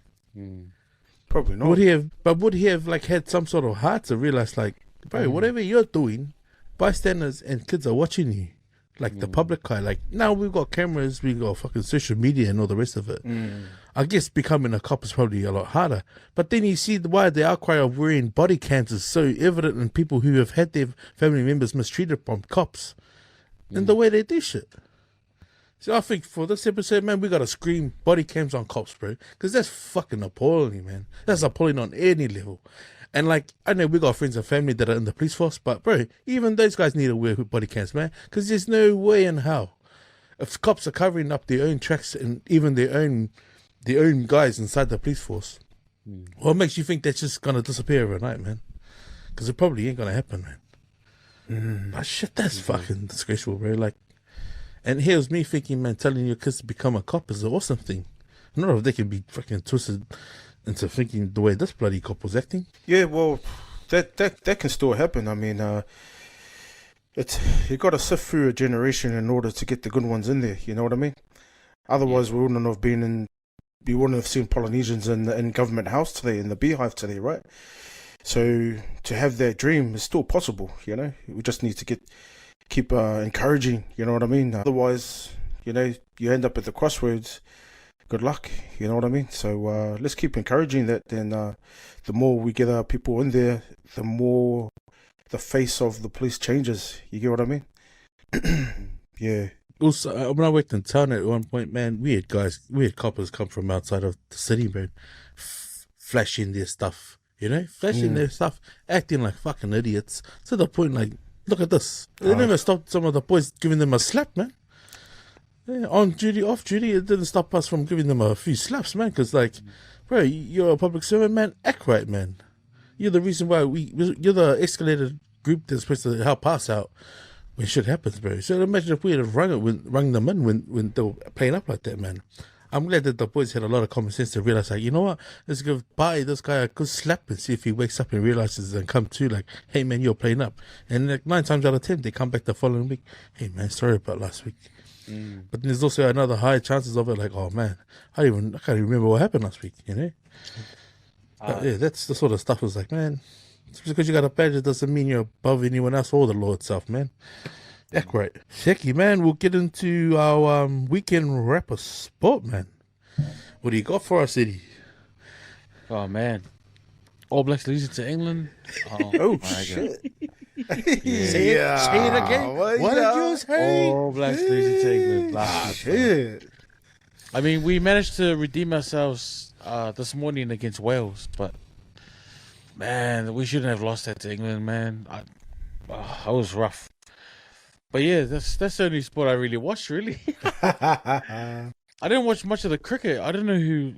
Probably not. Would he have like had some sort of heart to realize, like, bro, whatever you're doing, bystanders and kids are watching you. like the public eye. Like now we've got cameras, we got fucking social media and all the rest of it. I guess becoming a cop is probably a lot harder. But then you see why the outcry of wearing body cams is so evident in people who have had their family members mistreated from cops and the way they do shit. So I think for this episode, man, we gotta scream body cams on cops, bro, because that's fucking appalling, man. That's appalling on any level. And like, I know we got friends and family that are in the police force, but bro, even those guys need to wear body cams, man, because there's no way in hell if cops are covering up their own tracks and even their own guys inside the police force. What makes you think that's just gonna disappear overnight, man? Because it probably ain't gonna happen, man. But shit, that's fucking disgraceful, bro. Like, and here's me thinking, man, telling your kids to become a cop is an awesome thing. I don't know if they can be fucking twisted into thinking the way this bloody cop was acting. Yeah, well, that can still happen. I mean, you got to sift through a generation in order to get the good ones in there. You know what I mean? Otherwise, we wouldn't have seen Polynesians in government house today, in the beehive today, right? So to have that dream is still possible. You know, we just need to keep encouraging. You know what I mean? Otherwise, you know, you end up at the crossroads. Good luck, you know what I mean? So let's keep encouraging that. Then the more we get our people in there, the more the face of the police changes. You get what I mean? Yeah. Also, when I worked in town at one point, man, we had coppers come from outside of the city, man, flashing their stuff, you know, their stuff, acting like fucking idiots, to the point like, look at this. They never stopped some of the boys giving them a slap, man. Yeah, on duty, off duty, it didn't stop us from giving them a few slaps, man, because like, bro, you're a public servant, man, act right, man. You're the reason why you're the escalated group that's supposed to help us out when shit happens, bro. So imagine if we had rung them in when they were playing up like that, man. I'm glad that the boys had a lot of common sense to realize, like, you know what, let's give this guy a good slap and see if he wakes up and realizes and come to, like, hey, man, you're playing up. And like 9 times out of 10, they come back the following week, hey, man, sorry about last week. But there's also another high chances of it, like, oh, man, I can't even remember what happened last week, you know? But yeah, that's the sort of stuff was like, man, just because you got a badge, it doesn't mean you're above anyone else or the law itself, man. Act right. Chucky, man, we'll get into our weekend wrap of sport, man. What do you got for us, Eddie? Oh, man. All Blacks losing to England. Oh, my shit. God. Say it again. What did you say? All Blacks losing to England last week. Shit. I mean, we managed to redeem ourselves this morning against Wales, but man, we shouldn't have lost that to England, man. I was rough. But yeah, that's the only sport I really watched, really. I didn't watch much of the cricket. I don't know who.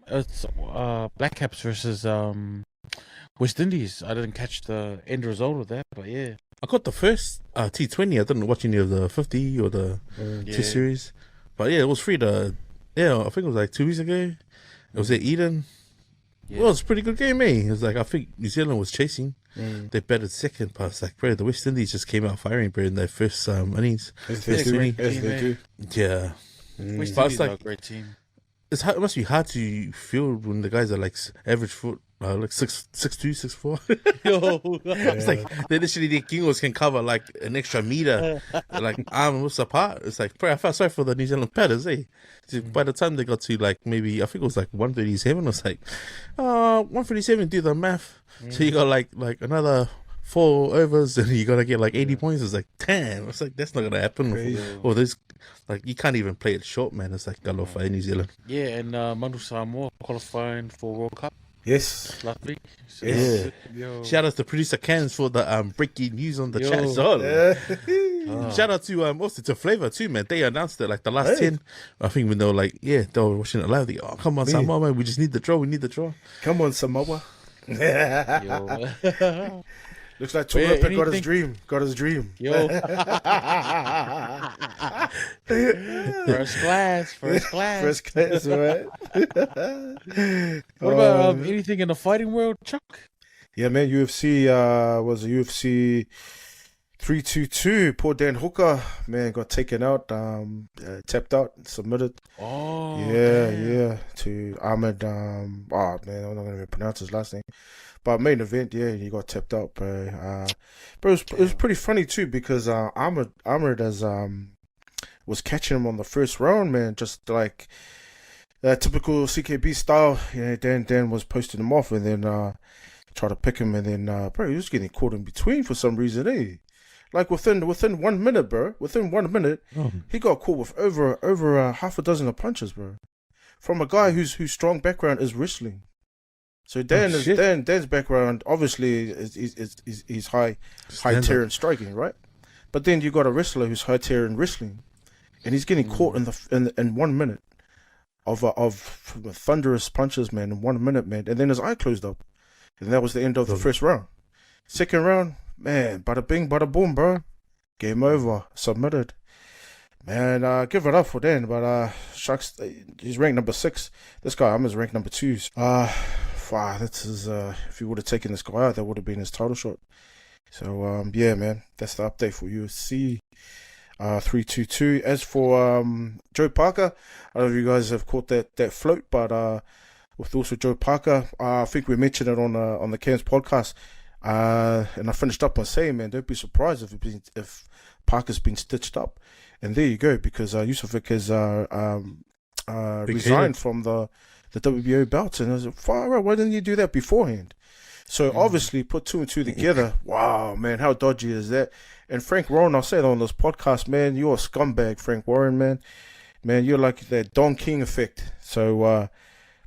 It's Black Caps versus West Indies. I didn't catch the end result of that, but yeah. I got the first T20. I didn't watch any of the 50 or the T series. But yeah, it was free to, I think it was like 2 weeks ago. It was at Eden. Yeah. Well, it was a pretty good game, eh? It was like, I think New Zealand was chasing. They batted second, but it's like, bro, the West Indies just came out firing, bro, in their first innings. As they do. Yeah. West But Indies it's are like, a great team. it must be hard to field when the guys are like average foot, like 6'2", 6'4". Yo. It's like they literally the Kingos can cover like an extra meter, like arm widths apart. It's like, bro, I felt sorry for the New Zealand batters, eh? So by the time they got to like maybe I think it was like 137, it was like 137. Do the math. So you got like another 4 overs, and you gotta get like 80 points. It's like, damn. It's like that's not gonna happen. Or this, like you can't even play it short, man. It's like Galofa in New Zealand. Yeah, and Manu Samoa qualifying for World Cup Yes. last week. So, Yeah. Yo. Shout out to producer Cans for the breaking news on the chat as well. Shout out to also to Flavor too, man. They announced it like the last 10. I think when they were like, they were watching it live. They go, oh, come on, Samoa, man. We just need the draw. We need the draw. Come on, Samoa. Yo. Looks like Tuapa got his dream. Got his dream. Yo. First class. First class, right? What about anything in the fighting world, Chuck? Yeah, man. UFC was a UFC 322. Poor Dan Hooker, man, got taken out. Tapped out, submitted. Oh. Yeah. To Ahmed. Oh man, I'm not gonna even pronounce his last name. But main event, yeah, he got tapped out, bro. But it was pretty funny too because Ahmed as was catching him on the first round, man, just like typical CKB style. You know, Dan was posting him off, and then tried to pick him, and then bro, he was getting caught in between for some reason, eh? Like within 1 minute, bro. Within 1 minute, he got caught with over half a dozen of punches, bro, from a guy whose strong background is wrestling. So Dan's background obviously is high tier in striking, right? But then you got a wrestler who's high tier in wrestling, and he's getting caught in 1 minute of thunderous punches, man, in 1 minute, man, and then his eye closed up, and that was the end of the first round. Second round, man, bada bing, bada boom, bro. Game over, submitted. Man, give it up for Dan, but Shucks, he's ranked number 6. This guy, I'm his ranked number 2. This is if he would have taken this guy out, that would have been his title shot. So yeah, man, that's the update for UFC 322. As for Joe Parker, I don't know if you guys have caught that float, but with also Joe Parker, I think we mentioned it on the Cam's podcast, and I finished up by saying, man, don't be surprised if Parker's been stitched up. And there you go, because Yusufic has resigned from the WBO belt, and I was like, far out, why didn't you do that beforehand? So obviously put 2 and 2 together. Wow, man, how dodgy is that? And Frank Warren, I'll say it on this podcast, man, you're a scumbag, Frank Warren, man. Man, you're like that Don King effect. So,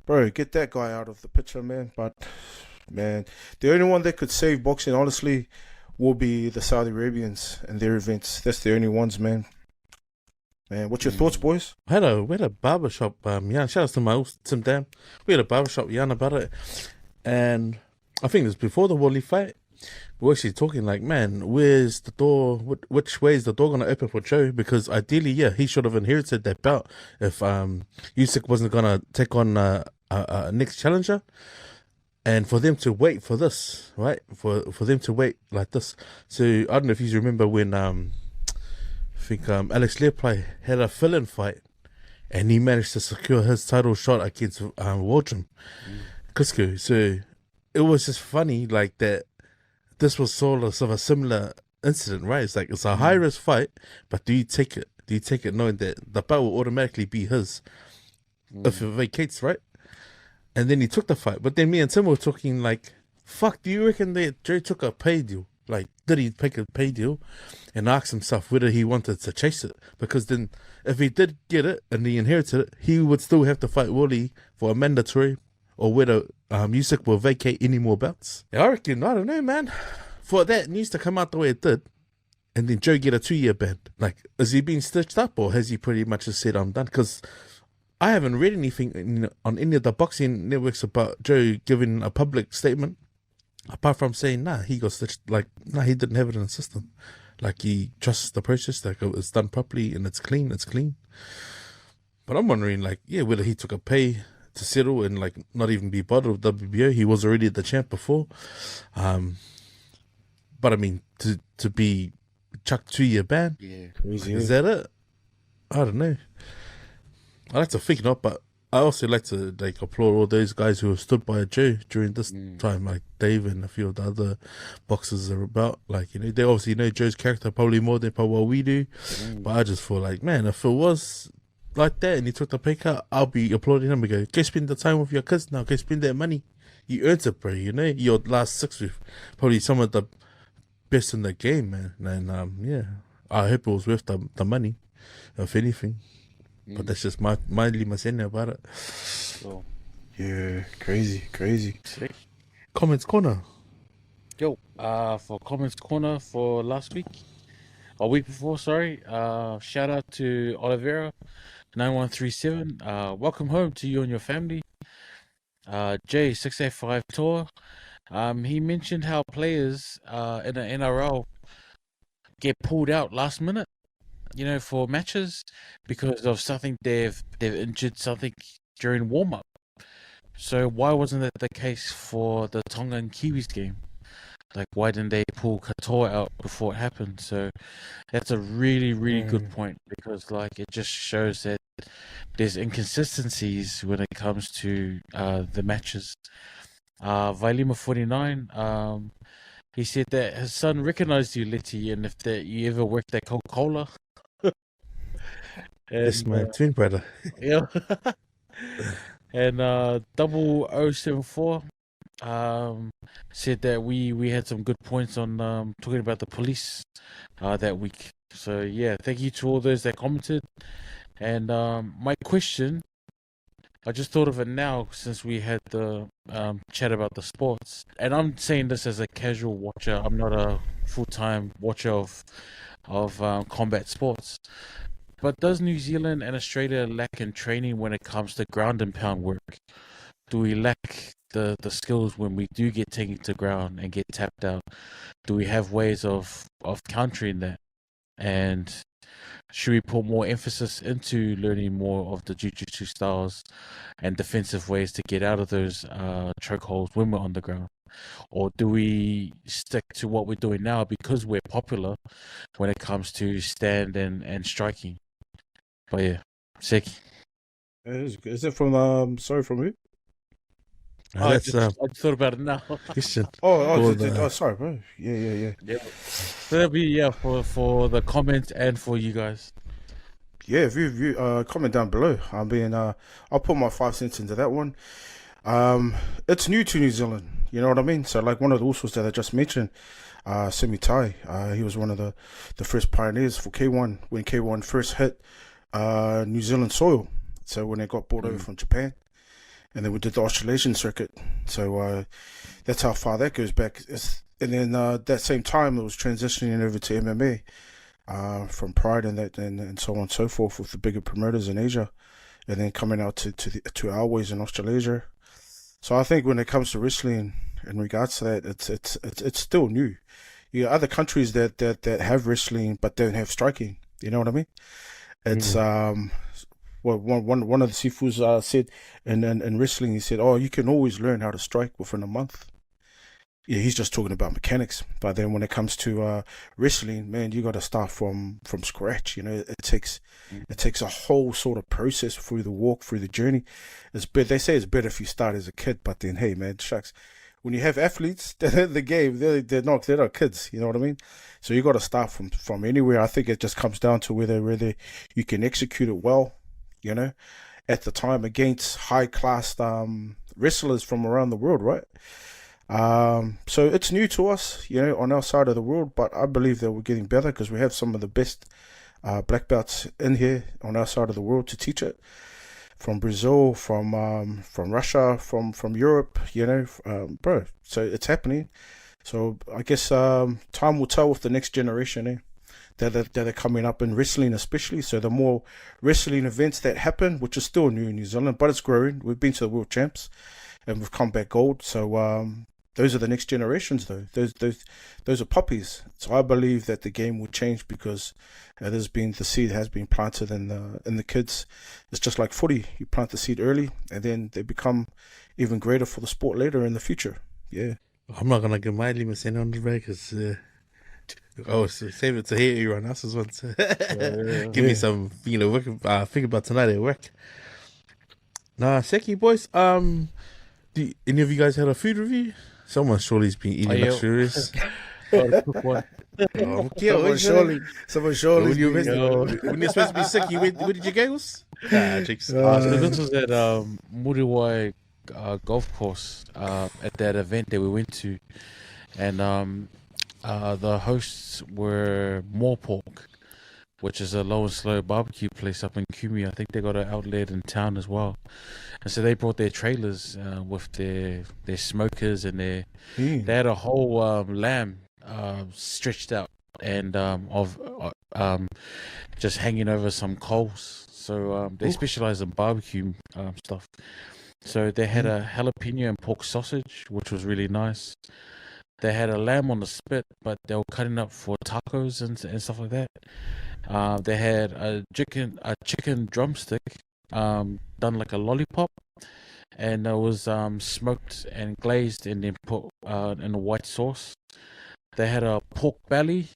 bro, get that guy out of the picture, man. But, man, the only one that could save boxing, honestly, will be the Saudi Arabians and their events. That's the only ones, man. Man, what's your thoughts, boys? We had a barbershop yarn. Shout out to my old Tim Dam. We had a barbershop yarn about it, and I think it was before the Wally fight. We were actually talking like, man, where's the door? Which way is the door gonna open for Joe? Because ideally, yeah, he should have inherited that belt if Usyk wasn't gonna take on a next challenger. And for them to wait for this, right? For them to wait like this. So I don't know if you remember when I think Alex Leopold had a fill-in fight, and he managed to secure his title shot against Waldrum Cusco. So it was just funny, like that. This was sort of a similar incident, right? It's like it's a high-risk fight, but do you take it? Do you take it knowing that the belt will automatically be his if it vacates, right? And then he took the fight, but then me and Tim were talking like, "Fuck, do you reckon that Joe took a pay deal? Like, did he take a pay deal?" And ask himself whether he wanted to chase it, because then if he did get it and he inherited it, he would still have to fight Wally for a mandatory, or whether Usyk will vacate any more belts. Yeah, I reckon, I don't know, man. For that news to come out the way it did, and then Joe get a 2-year ban, like, is he being stitched up, or has he pretty much just said, I'm done? Because I haven't read anything on any of the boxing networks about Joe giving a public statement, apart from saying, he got stitched, like, he didn't have it in the system. Like, he trusts the process, like, it's done properly and it's clean. But I'm wondering, like, yeah, whether he took a pay to settle and, like, not even be bothered with WBO. He was already the champ before. But, I mean, to be chucked 2-year ban, Crazy. is that it? I don't know. I like to think not, but I also like to like applaud all those guys who have stood by Joe during this time, like Dave and a few of the other boxers are about. Like, you know, they obviously know Joe's character probably more than what we do. But I just feel like, man, if it was like that and he took the pay cut, I'll be applauding him and go spend the time with your kids now, go spend that money. You earned it, bro, you know? Your last 6 with probably some of the best in the game, man. And yeah, I hope it was worth the money, if anything. But that's just my lima saying about it. Cool. Yeah, crazy. Sick. Comments corner. Yo, for Comments Corner for last week, a week before, sorry. Shout out to Oliveira 9137. Welcome home to you and your family. J685 Tour. He mentioned how players in the NRL get pulled out last minute, you know, for matches because of something they've injured something during warm up. So why wasn't that the case for the Tonga and Kiwis game? Like, why didn't they pull Katoa out before it happened? So that's a really, really good point, because like it just shows that there's inconsistencies when it comes to the matches. Vailima 49. He said that his son recognized you, Leti, and if that you ever worked at Coca-Cola. That's And my twin brother. yeah. And 0074 said that we had some good points on talking about the police that week. So yeah, thank you to all those that commented. And my question, I just thought of it now since we had the chat about the sports. And I'm saying this as a casual watcher. I'm not a full-time watcher of combat sports. But does New Zealand and Australia lack in training when it comes to ground and pound work? Do we lack the skills when we do get taken to ground and get tapped out? Do we have ways of countering that? And should we put more emphasis into learning more of the jiu-jitsu styles and defensive ways to get out of those chokeholds when we're on the ground? Or do we stick to what we're doing now because we're popular when it comes to stand and striking? But yeah, Seki. Is it from sorry, from who? I That's just thought about it now. question. Sorry, bro. Yeah. Yeah. So that'll be for the comments and for you guys. Yeah, if you comment down below. I mean, I'll put my 5 cents into that one. It's new to New Zealand, you know what I mean? So like one of the Usos that I just mentioned, Semi Tai, he was one of the first pioneers for K1 when K1 first hit New Zealand soil. So when they got brought over from Japan, and then we did the Australasian circuit. So that's how far that goes back. And then that same time it was transitioning over to MMA from Pride and that and so on and so forth with the bigger promoters in Asia, and then coming out to our ways in Australasia. So I think when it comes to wrestling in regards to that, it's still new. You know, other countries that have wrestling but don't have striking. You know what I mean? It's well, one of the Sifus said in wrestling, he said, "Oh, you can always learn how to strike within a month." Yeah, he's just talking about mechanics. But then when it comes to wrestling, man, you got to start from scratch. You know, it takes a whole sort of process through the walk, through the journey. They say it's better if you start as a kid, but then hey, man, shucks, when you have athletes, the game, they're not kids. You know what I mean? So you got to start from anywhere. I think it just comes down to whether you can execute it well. You know, at the time against high class wrestlers from around the world, right? So it's new to us, you know, on our side of the world, but I believe that we're getting better because we have some of the best black belts in here on our side of the world to teach it. From Brazil, from Russia, from Europe, you know, bro. So it's happening. So I guess time will tell with the next generation, that are coming up in wrestling especially. So the more wrestling events that happen, which is still new in New Zealand, but it's growing. We've been to the world champs and we've come back gold. So those are the next generations though. Those are puppies. So I believe that the game will change because the seed has been planted in the kids. It's just like footy. You plant the seed early and then they become even greater for the sport later in the future. Yeah. I'm not gonna get my limit on the break because save it to hear everyone else's ones. Give me some, you know, think about tonight at work. Nah, Seki boys. Do any of you guys had a food review? Someone surely's been eating luxurious. Someone surely. When you're supposed to be sick, where did you go? So this was at Muriwai golf course at that event that we went to, and the hosts were More Pork, which is a low and slow barbecue place up in Kumi. I think they got an outlet in town as well. And so they brought their trailers with their smokers and they had a whole lamb stretched out and just hanging over some coals. So they specialize in barbecue stuff. So they had a jalapeno and pork sausage, which was really nice. They had a lamb on the spit, but they were cutting up for tacos and stuff like that. They had a chicken drumstick, done like a lollipop, and it was smoked and glazed and then put in a white sauce. They had a pork belly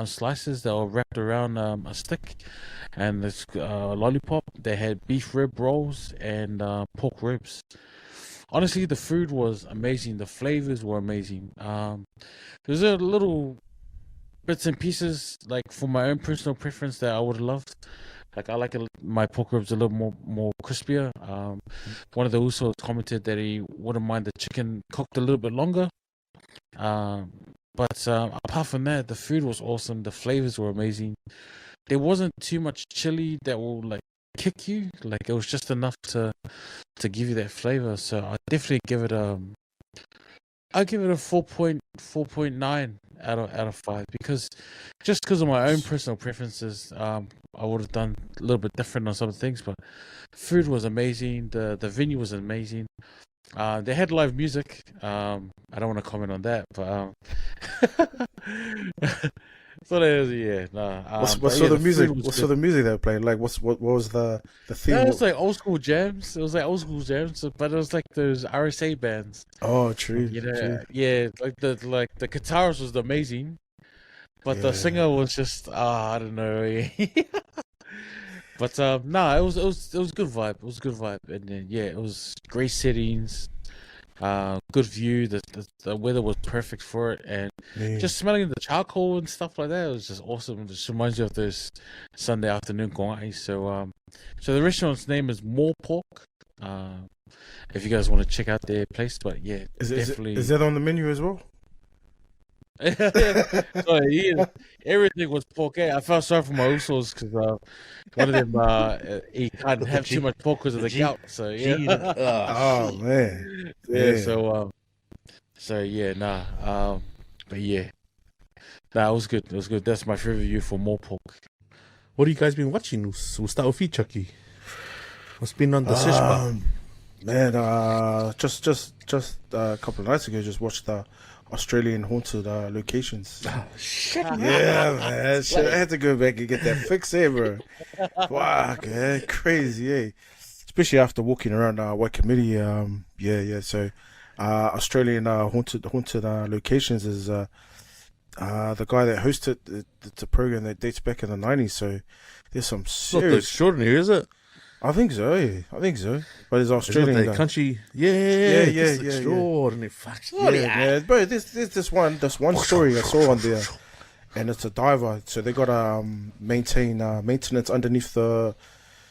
slices that were wrapped around a stick, and this lollipop. They had beef rib rolls and pork ribs. honestly, the food was amazing. The flavors were amazing. There's a little bits and pieces like for my own personal preference that I would have loved. Like I like my pork ribs a little more crispier. One of the Usos commented that he wouldn't mind the chicken cooked a little bit longer. But apart from that, the food was awesome. The flavors were amazing. There wasn't too much chili that will like kick you. Like it was just enough to give you that flavor. So I definitely give it I give it a 4.9 out of 5 because of my own personal preferences. I would have done a little bit different on some things, but food was amazing. The venue was amazing. They had live music. I don't want to comment on that, but so there's What sort of music? What sort of music they were playing? Like, what was the theme? It was like old school jams. It was like old school jams, but it was like those RSA bands. Oh, true. True. Yeah. Like the guitarist was amazing, but the singer was just I don't know. But it was good vibe. It was good vibe, and then it was great settings. Good view. The weather was perfect for it, and just smelling the charcoal and stuff like that, it was just awesome. It just reminds you of those Sunday afternoon kongai. So the restaurant's name is More Pork. If you guys want to check out their place, but definitely. Is that on the menu as well? Everything was pork. I felt sorry for my Usos because one of them he can't have too much pork because of the gout. So oh man. But it was good. It was good. That's my favorite view for more pork. What have you guys been watching? We'll start with you, Chucky. What's been on the sesh bar? Man, just a couple of nights ago, just watched the Australian haunted locations. Oh, shit. Yeah, man. Shit, I had to go back and get that fix there, bro. Fuck, crazy, eh? Especially after walking around Waikimiri. So, Australian haunted locations is the guy that hosted the program that dates back in the 90s. So, there's some serious. Not extraordinary, is it? I think so. But it's Australian. Country. Extraordinary. Yeah. But there's this one story I saw on there, and it's a diver. So they got maintenance underneath the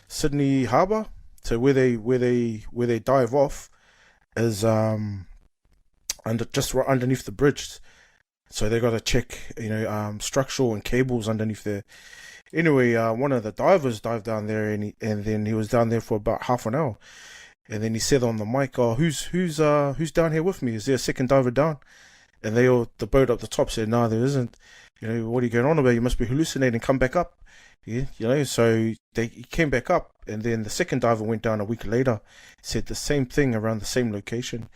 Sydney Harbour. So where they dive off is just right underneath the bridge. So they got to check structural and cables underneath there. Anyway, one of the divers dived down there, and then he was down there for about half an hour, and then he said on the mic, "Oh, who's down here with me? Is there a second diver down?" And the boat up the top said, "No, there isn't. What are you going on about? You must be hallucinating. Come back up." Yeah, so he came back up, and then the second diver went down a week later, said the same thing around the same location.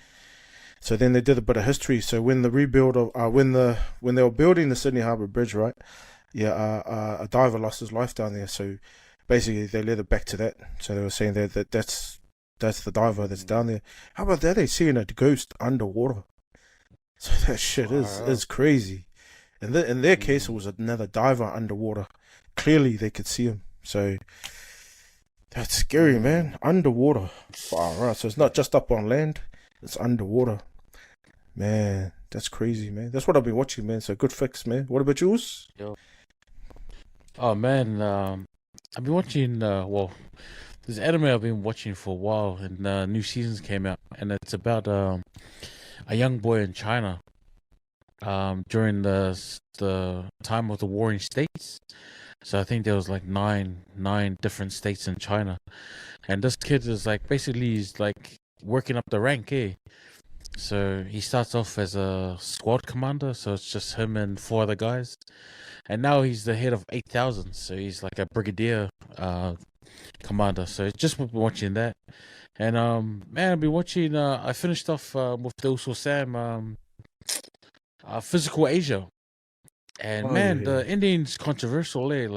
So then they did a bit of history. So when the rebuild of when they were building the Sydney Harbour Bridge, right? A diver lost his life down there. So basically, they led it back to that. So they were saying that's the diver that's down there. How about that? They're seeing a ghost underwater. So that shit is crazy. And in their case, it was another diver underwater. Clearly, they could see him. So that's scary, man. Underwater. Far right. So it's not just up on land; it's underwater. Man, that's crazy, man. That's what I've been watching, man. So good fix, man. What about yours? Oh man, I've been watching. There's anime I've been watching for a while, and new seasons came out, and it's about a young boy in China during the time of the warring states. So I think there was like nine different states in China, and this kid is he's working up the rank, eh? So he starts off as a squad commander, so it's just him and 4 other guys. And now he's the head of 8,000, so he's like a brigadier commander. So just been watching that. And man, I've been watching, I finished off with the Uso Sam Physical Asia. And the ending's controversial, eh?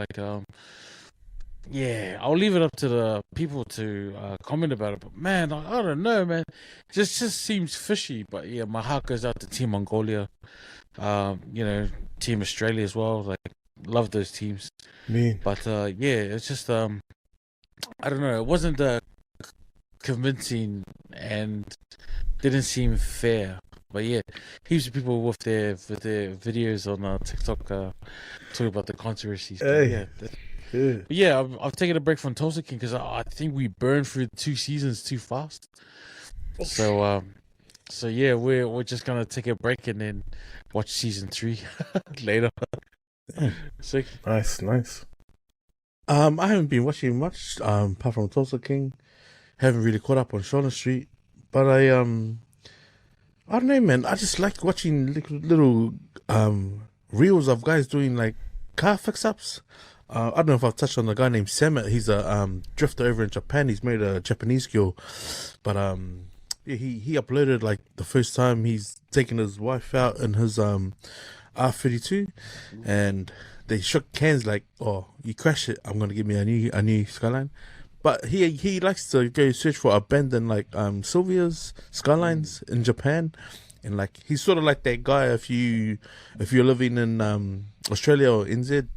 I'll leave it up to the people to comment about it. But man, I don't know, man. It just seems fishy. But yeah, my heart goes out to Team Mongolia. Team Australia as well. Love those teams. Me. But it's just I don't know. It wasn't convincing, and didn't seem fair. But yeah, heaps of people with their videos on TikTok talking about the controversies. But Hey. yeah, I've taken a break from Tulsa King because I think we burned through 2 seasons too fast. So yeah, we're just gonna take a break and then watch season 3 later. Sick. Nice. I haven't been watching much, apart from Tulsa King. Haven't really caught up on Shauna Street, but I don't know, man. I just like watching little reels of guys doing like car fix-ups. I don't know if I've touched on the guy named Samet. He's a drifter over in Japan. He's married a Japanese girl, but yeah, he uploaded like the first time he's taken his wife out in his R32, and they shook hands like, "Oh, you crash it, I'm gonna give me a new Skyline." But he likes to go search for abandoned like Sylvia's Skylines in Japan, and like he's sort of like that guy if you're living in Australia or NZ,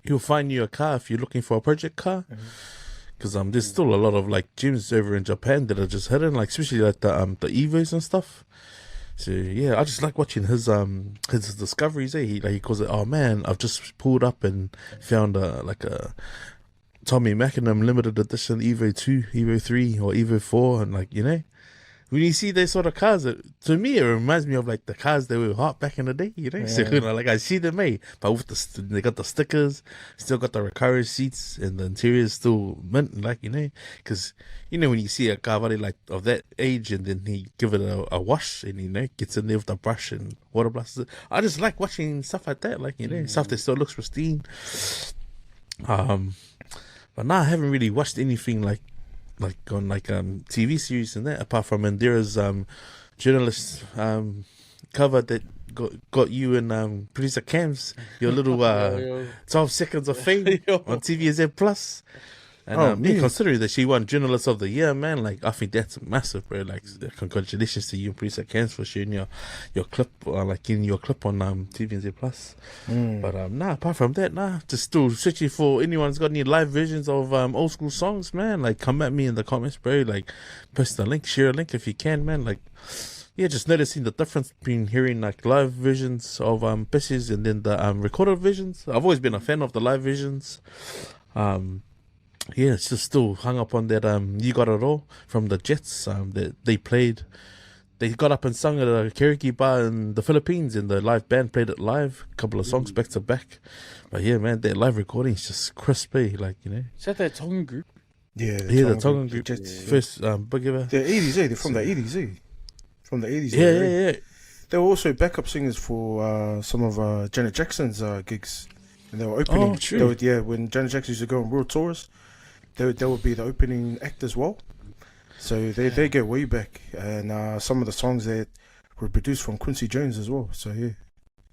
he'll find you a car if you're looking for a project car. Because there's still a lot of like gyms over in Japan that are just hidden, like especially like the Evos and stuff. So yeah, I just like watching his discoveries. He calls it, "Oh man, I've just pulled up and found a Tommy Mackinnon limited edition Evo 2, Evo 3, or Evo 4, and like, you know, when you see those sort of cars, to me it reminds me of like the cars that were hot back in the day, you know. So you know, like I see them, but with they got the stickers, still got the Recaro seats, and the interior is still mint, like, you know, because you know when you see a car body like of that age, and then he give it a wash, and you know gets in there with a brush and water blasts it. I just like watching stuff like that, like, you know, stuff that still looks pristine. But now I haven't really watched anything like on like TV series and that, apart from Indira's journalist cover that got you in producer Cam's your little 12 seconds of fame on TVZ Plus. And considering that she won Journalist of the Year, man, like I think that's massive, bro. Like congratulations to you and producer Cams for sharing your clip, like in your clip on TVZ Plus. But apart from that, just still searching for anyone's got any live versions of old school songs, man. Like come at me in the comments, bro. Like post a link, share a link if you can, man. Like yeah, just noticing the difference between hearing like live versions of pieces and then the recorded versions. I've always been a fan of the live versions. Yeah, it's just still hung up on that You Got It All from the Jets that they played. They got up and sung at a karaoke bar in the Philippines, and the live band played it live, a couple of songs back to back. But yeah, man, that live recording is just crispy, like, you know. Is that Tongan group? Yeah, the Tongan group. Jets, First big ever. They're 80s, They're from the 80s, From the 80s. Yeah. They were also backup singers for some of Janet Jackson's gigs. And they were opening. Oh, true. When Janet Jackson used to go on world tours, they would be the opening act as well. So they go way back. And some of the songs that were produced from Quincy Jones as well. So yeah.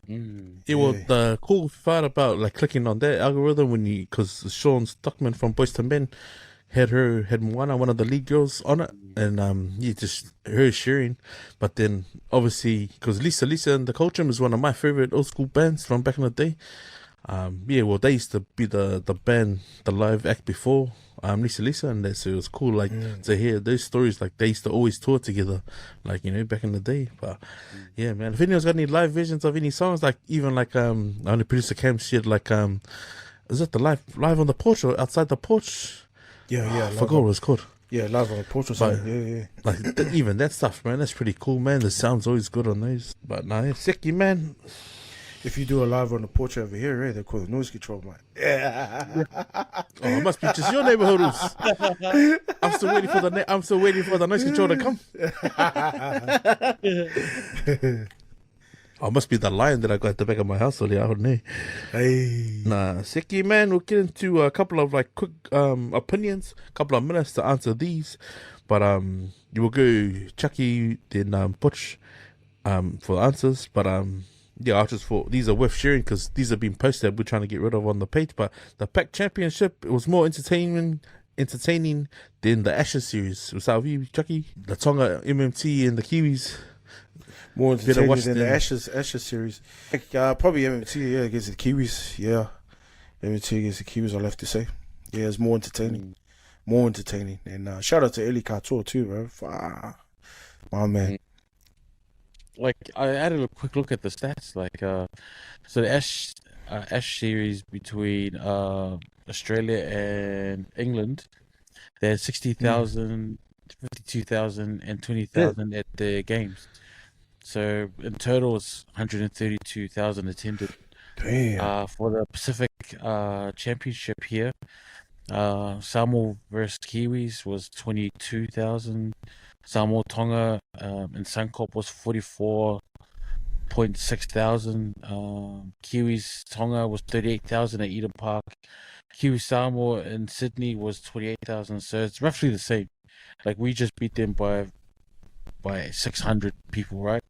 Yeah, well, the cool part about like clicking on that algorithm because Sean Stockman from Boyz II Men had Moana, one of the lead girls, on it, and just her sharing. But then obviously because Lisa and the Culture is one of my favorite old school bands from back in the day. Well, they used to be the band, the live act before Lisa, and that, so it was cool, like to hear those stories. Like they used to always tour together, like, you know, back in the day. But yeah, man, if anyone's got any live versions of any songs, like even like only producer Cam shared like is it the live on the porch or outside the porch? Yeah, I forgot what it's called. Yeah, live on the porch or something. Yeah. Like even that stuff, man, that's pretty cool, man. The sound's always good on those. But nah, it's sicky, man. If you do a live on the porch over here, they call it noise control, man. Oh, it must be just your neighborhood rules. I'm still waiting for the noise control to come. Oh, it must be the lion that I got at the back of my house earlier. I don't know. Hey. Nah, sicky, man. We'll get into a couple of like quick opinions, a couple of minutes to answer these. But you will go Chucky, then Butch for the answers. But yeah, I just thought these are worth sharing because these have been posted. We're trying to get rid of on the page. But the Pac Championship, it was more entertaining than the Ashes series. Was that with you, Chucky? The Tonga MMT and the Kiwis. More entertaining than the Ashes series. Probably MMT, against the Kiwis. Yeah, MMT against the Kiwis, I'll have to say. Yeah, it's more entertaining. And shout out to Eli Katoa too, bro. My man. Like I had a quick look at the stats. Like so the Ash series between Australia and England, they had 60,000, 52,000, and 20,000 at their games. So in total, it's 132,000 attended. Damn. For the Pacific Championship here, Samoa versus Kiwis was 22,000. Samoa Tonga in Suncorp was 44.6 thousand. Kiwis Tonga was 38,000 at Eden Park. Kiwi Samoa in Sydney was 28,000. So it's roughly the same. Like we just beat them by 600 people, right?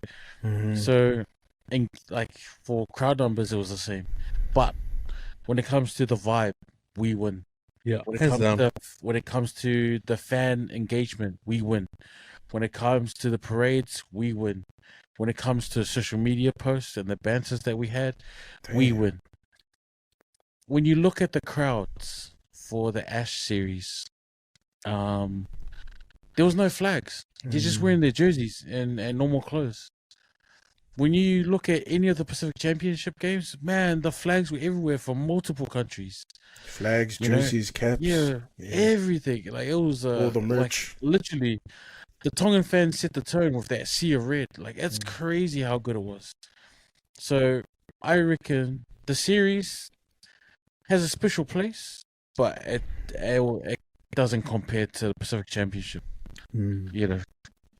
So, and like for crowd numbers, it was the same. But when it comes to the vibe, we win. Yeah, When it hands comes down. to when it comes to the fan engagement, we win. When it comes to the parades, we win. When it comes to social media posts and the banters that we had, we win. When you look at the crowds for the Ash series, there was no flags. They're just wearing their jerseys and normal clothes. When you look at any of the Pacific Championship games, man, the flags were everywhere from multiple countries. Flags, You know, jerseys, caps. Yeah, everything. Like it was All the merch. Like, literally, the Tongan fans set the tone with that sea of red. Like it's crazy how good it was. So I reckon the series has a special place, but it doesn't compare to the Pacific Championship. You know,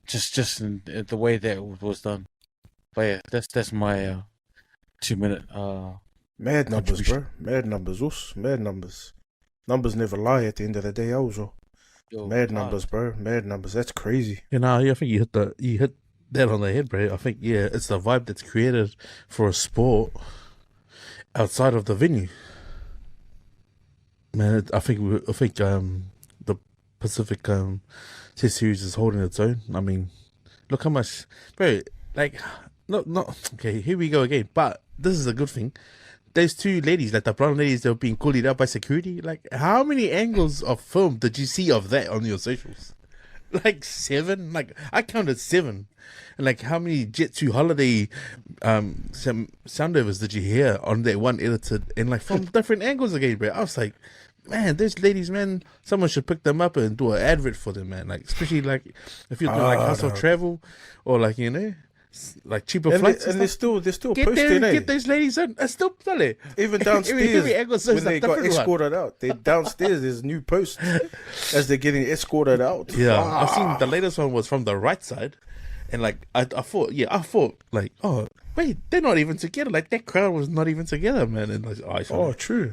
just in the way that it was done. But yeah, that's my 2 minute. Mad numbers, bro. contribution. Mad numbers, us. Mad numbers. Numbers never lie at the end of the day, also. Yo, Mad ah, numbers, bro. Mad numbers. That's crazy. Yeah, I think you hit that on the head, bro. I think it's the vibe that's created for a sport outside of the venue. Man, I think the Pacific Test Series is holding its own. I mean, look how much, bro. Like, not okay. Here we go again. But this is a good thing. Those two ladies, like the brown ladies, that were being called out by security. Like, how many angles of film did you see of that on your socials? Like 7. Like I counted 7. And like, how many Jet 2 holiday some soundovers did you hear on that one edited and like from different angles again, bro? I was like, man, those ladies, man, someone should pick them up and do an advert for them, man. Like, especially like if you're doing like House of Travel or like, you know, like cheaper flights. And they're still get posting, there, eh? get those ladies in. It's still funny. Even downstairs, every angle says when a they got different one. escorted out, they downstairs. There's new posts as they're getting escorted out. Yeah, Ah. I've seen the latest one was from the right side, and like I thought like, oh wait, they're not even together. Like that crowd was not even together, man. And like, Oh, true.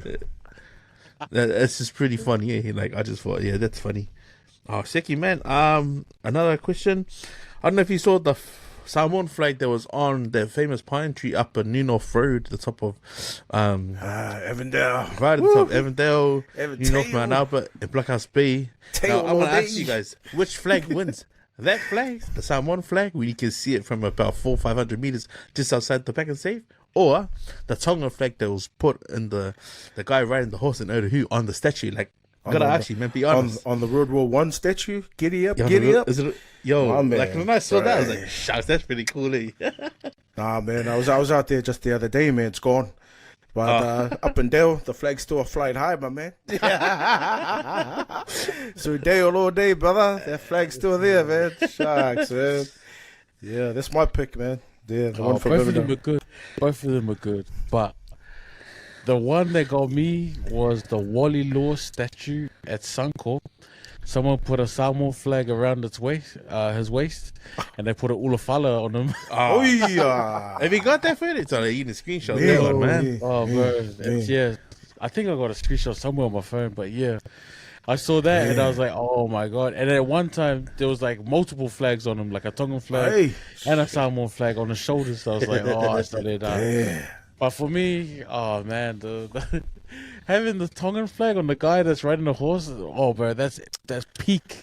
that's just pretty funny. Yeah, like I just thought, yeah, that's funny. Oh, Seki, man. Another question. I don't know if you saw the Samoan flag that was on the famous pine tree up in New North Road, the top of Avondale. right at the top, Avondale, New North Avondale. Mount Albert, and Blockhouse Bay. Tail Now, I'm all gonna ask day. you guys, which flag wins? That flag, the Samoan flag, where you can see it from about 400-500 meters just outside the back and safe, or the Tonga flag that was put in the guy riding the horse in Otahu on the statue? Like, gotta ask you, man, be honest. On the World War One statue. Giddy up, Yeah, giddy up. Is it, yo, My man, like when I saw that, I was right. like, shucks, that's pretty cool, eh? Nah, man, I was out there just the other day, man. It's gone. But up and down, the flag's still flying high, my man. So Dale all day, brother. That flag's still there, man. Shucks, man. Yeah, that's my pick, man. Yeah, the one from both of them Avondale. are good. Both of them are good. But the one that got me was the Wally Law statue at Suncorp. Someone put a Samoan flag around his waist, and they put an ulafala on him. Oh, yeah. Have you got that footage? Oh, you need a screenshot Yeah, that one, man. yeah. Oh, bro. It's, yeah. I think I got a screenshot somewhere on my phone, but yeah. I saw that and I was like, oh my God. And at one time, there was like multiple flags on him, like a Tongan flag Hey. and a Samoan flag on the shoulders. So I was like, oh, I saw that down. Yeah. But for me, oh man, the having the Tongan flag on the guy that's riding the horse, oh bro, that's peak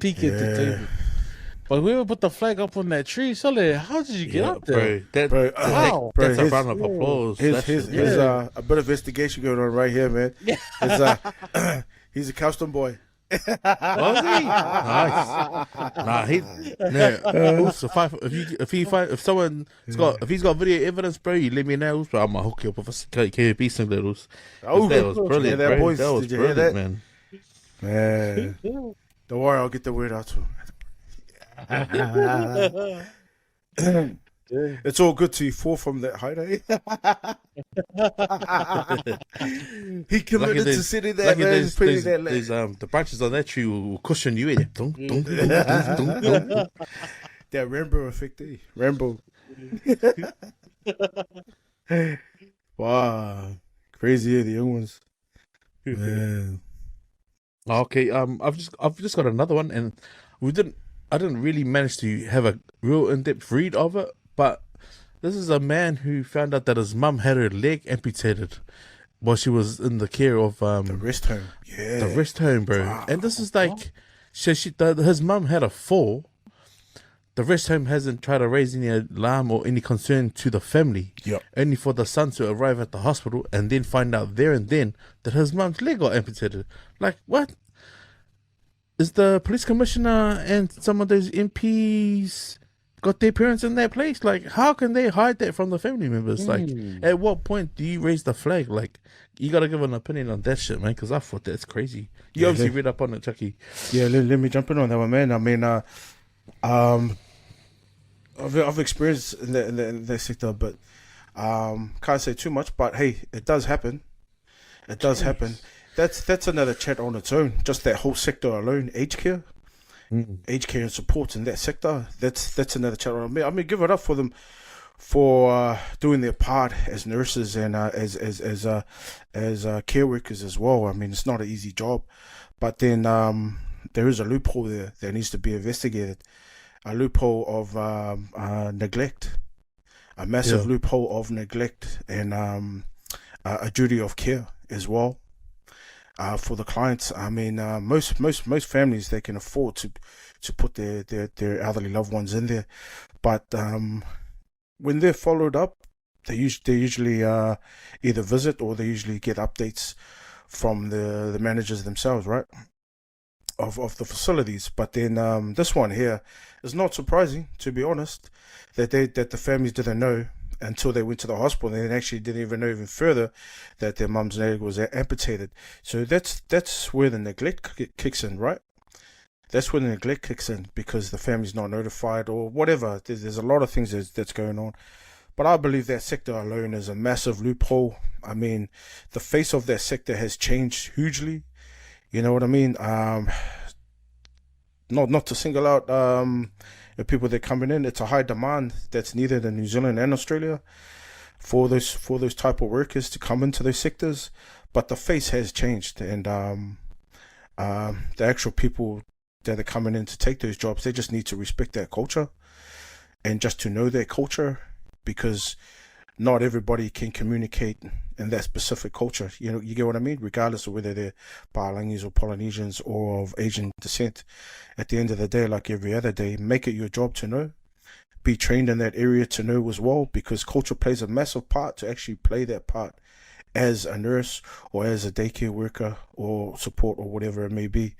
entertainment. But whoever put the flag up on that tree, Solid, how did you get up there? Bro, Wow. that's a Here's- round of applause. Here's a bit of investigation going on right here, man. He's a custom boy. Was he? Nice. Nah, he. Nah, also, if someone's got, if he's got video evidence, bro, you let me know. But I'm gonna hook you up with a KP some littles. Oh, That was brilliant, that, bro. boys? That was Did you hear brilliant, that? man. Man, don't worry, I'll get the word out to him. It's all good till you fall from that height, eh? He committed to sitting there, man. He's pretty that late. The branches on that tree will cushion you in it. Dunk, dunk, dunk, dunk, dunk, dunk. That Rambo effect, eh? Rambo. Wow, crazy, eh? The young ones. Man. Okay, I've just got another one, and I didn't really manage to have a real in-depth read of it, but this is a man who found out that his mum had her leg amputated while she was in the care of The rest home. Yeah. the rest home, bro. Wow. And this is like, his mum had a fall. The rest home hasn't tried to raise any alarm or any concern to the family. Yep. Only for the son to arrive at the hospital and then find out there and then that his mum's leg got amputated. Like, what? Is the police commissioner and some of those MPs got their parents in that place? Like, how can they hide that from the family members? Like, at what point do you raise the flag? Like, you gotta give an opinion on that shit, man, because I thought that's crazy. You obviously read up on it, Chucky. Yeah, let me jump in on that one, man. I mean, I've experienced in that sector, but can't say too much. But hey, it does happen. It does happen. That's another chat on its own. Just that whole sector alone, aged care, aged care and support in that sector. That's another chat on me. I mean, give it up for them for doing their part as nurses and as care workers as well. I mean, it's not an easy job, but then there is a loophole there that needs to be investigated. A loophole of neglect, a massive loophole of neglect, and a duty of care as well. For the clients, I mean, most families, they can afford to put their elderly loved ones in there, but when they're followed up, they usually either visit or they usually get updates from the managers themselves, right, of the facilities. But then this one here is not surprising, to be honest, that the families didn't know until they went to the hospital, and they actually didn't even know even further that their mum's leg was amputated. So that's where the neglect kicks in, right? That's where the neglect kicks in, because the family's not notified or whatever. There's a lot of things that's going on. But I believe that sector alone is a massive loophole. I mean, the face of that sector has changed hugely. You know what I mean? Not to single out the people that are coming in. It's a high demand that's needed in New Zealand and Australia for those type of workers to come into those sectors. But the face has changed, and the actual people that are coming in to take those jobs, they just need to respect that culture and just to know their culture, because not everybody can communicate in that specific culture. You know, you get what I mean? Regardless of whether they're Palangi's or Polynesians or of Asian descent. At the end of the day, like every other day, make it your job to know. Be trained in that area to know as well, because culture plays a massive part to actually play that part as a nurse or as a daycare worker or support or whatever it may be.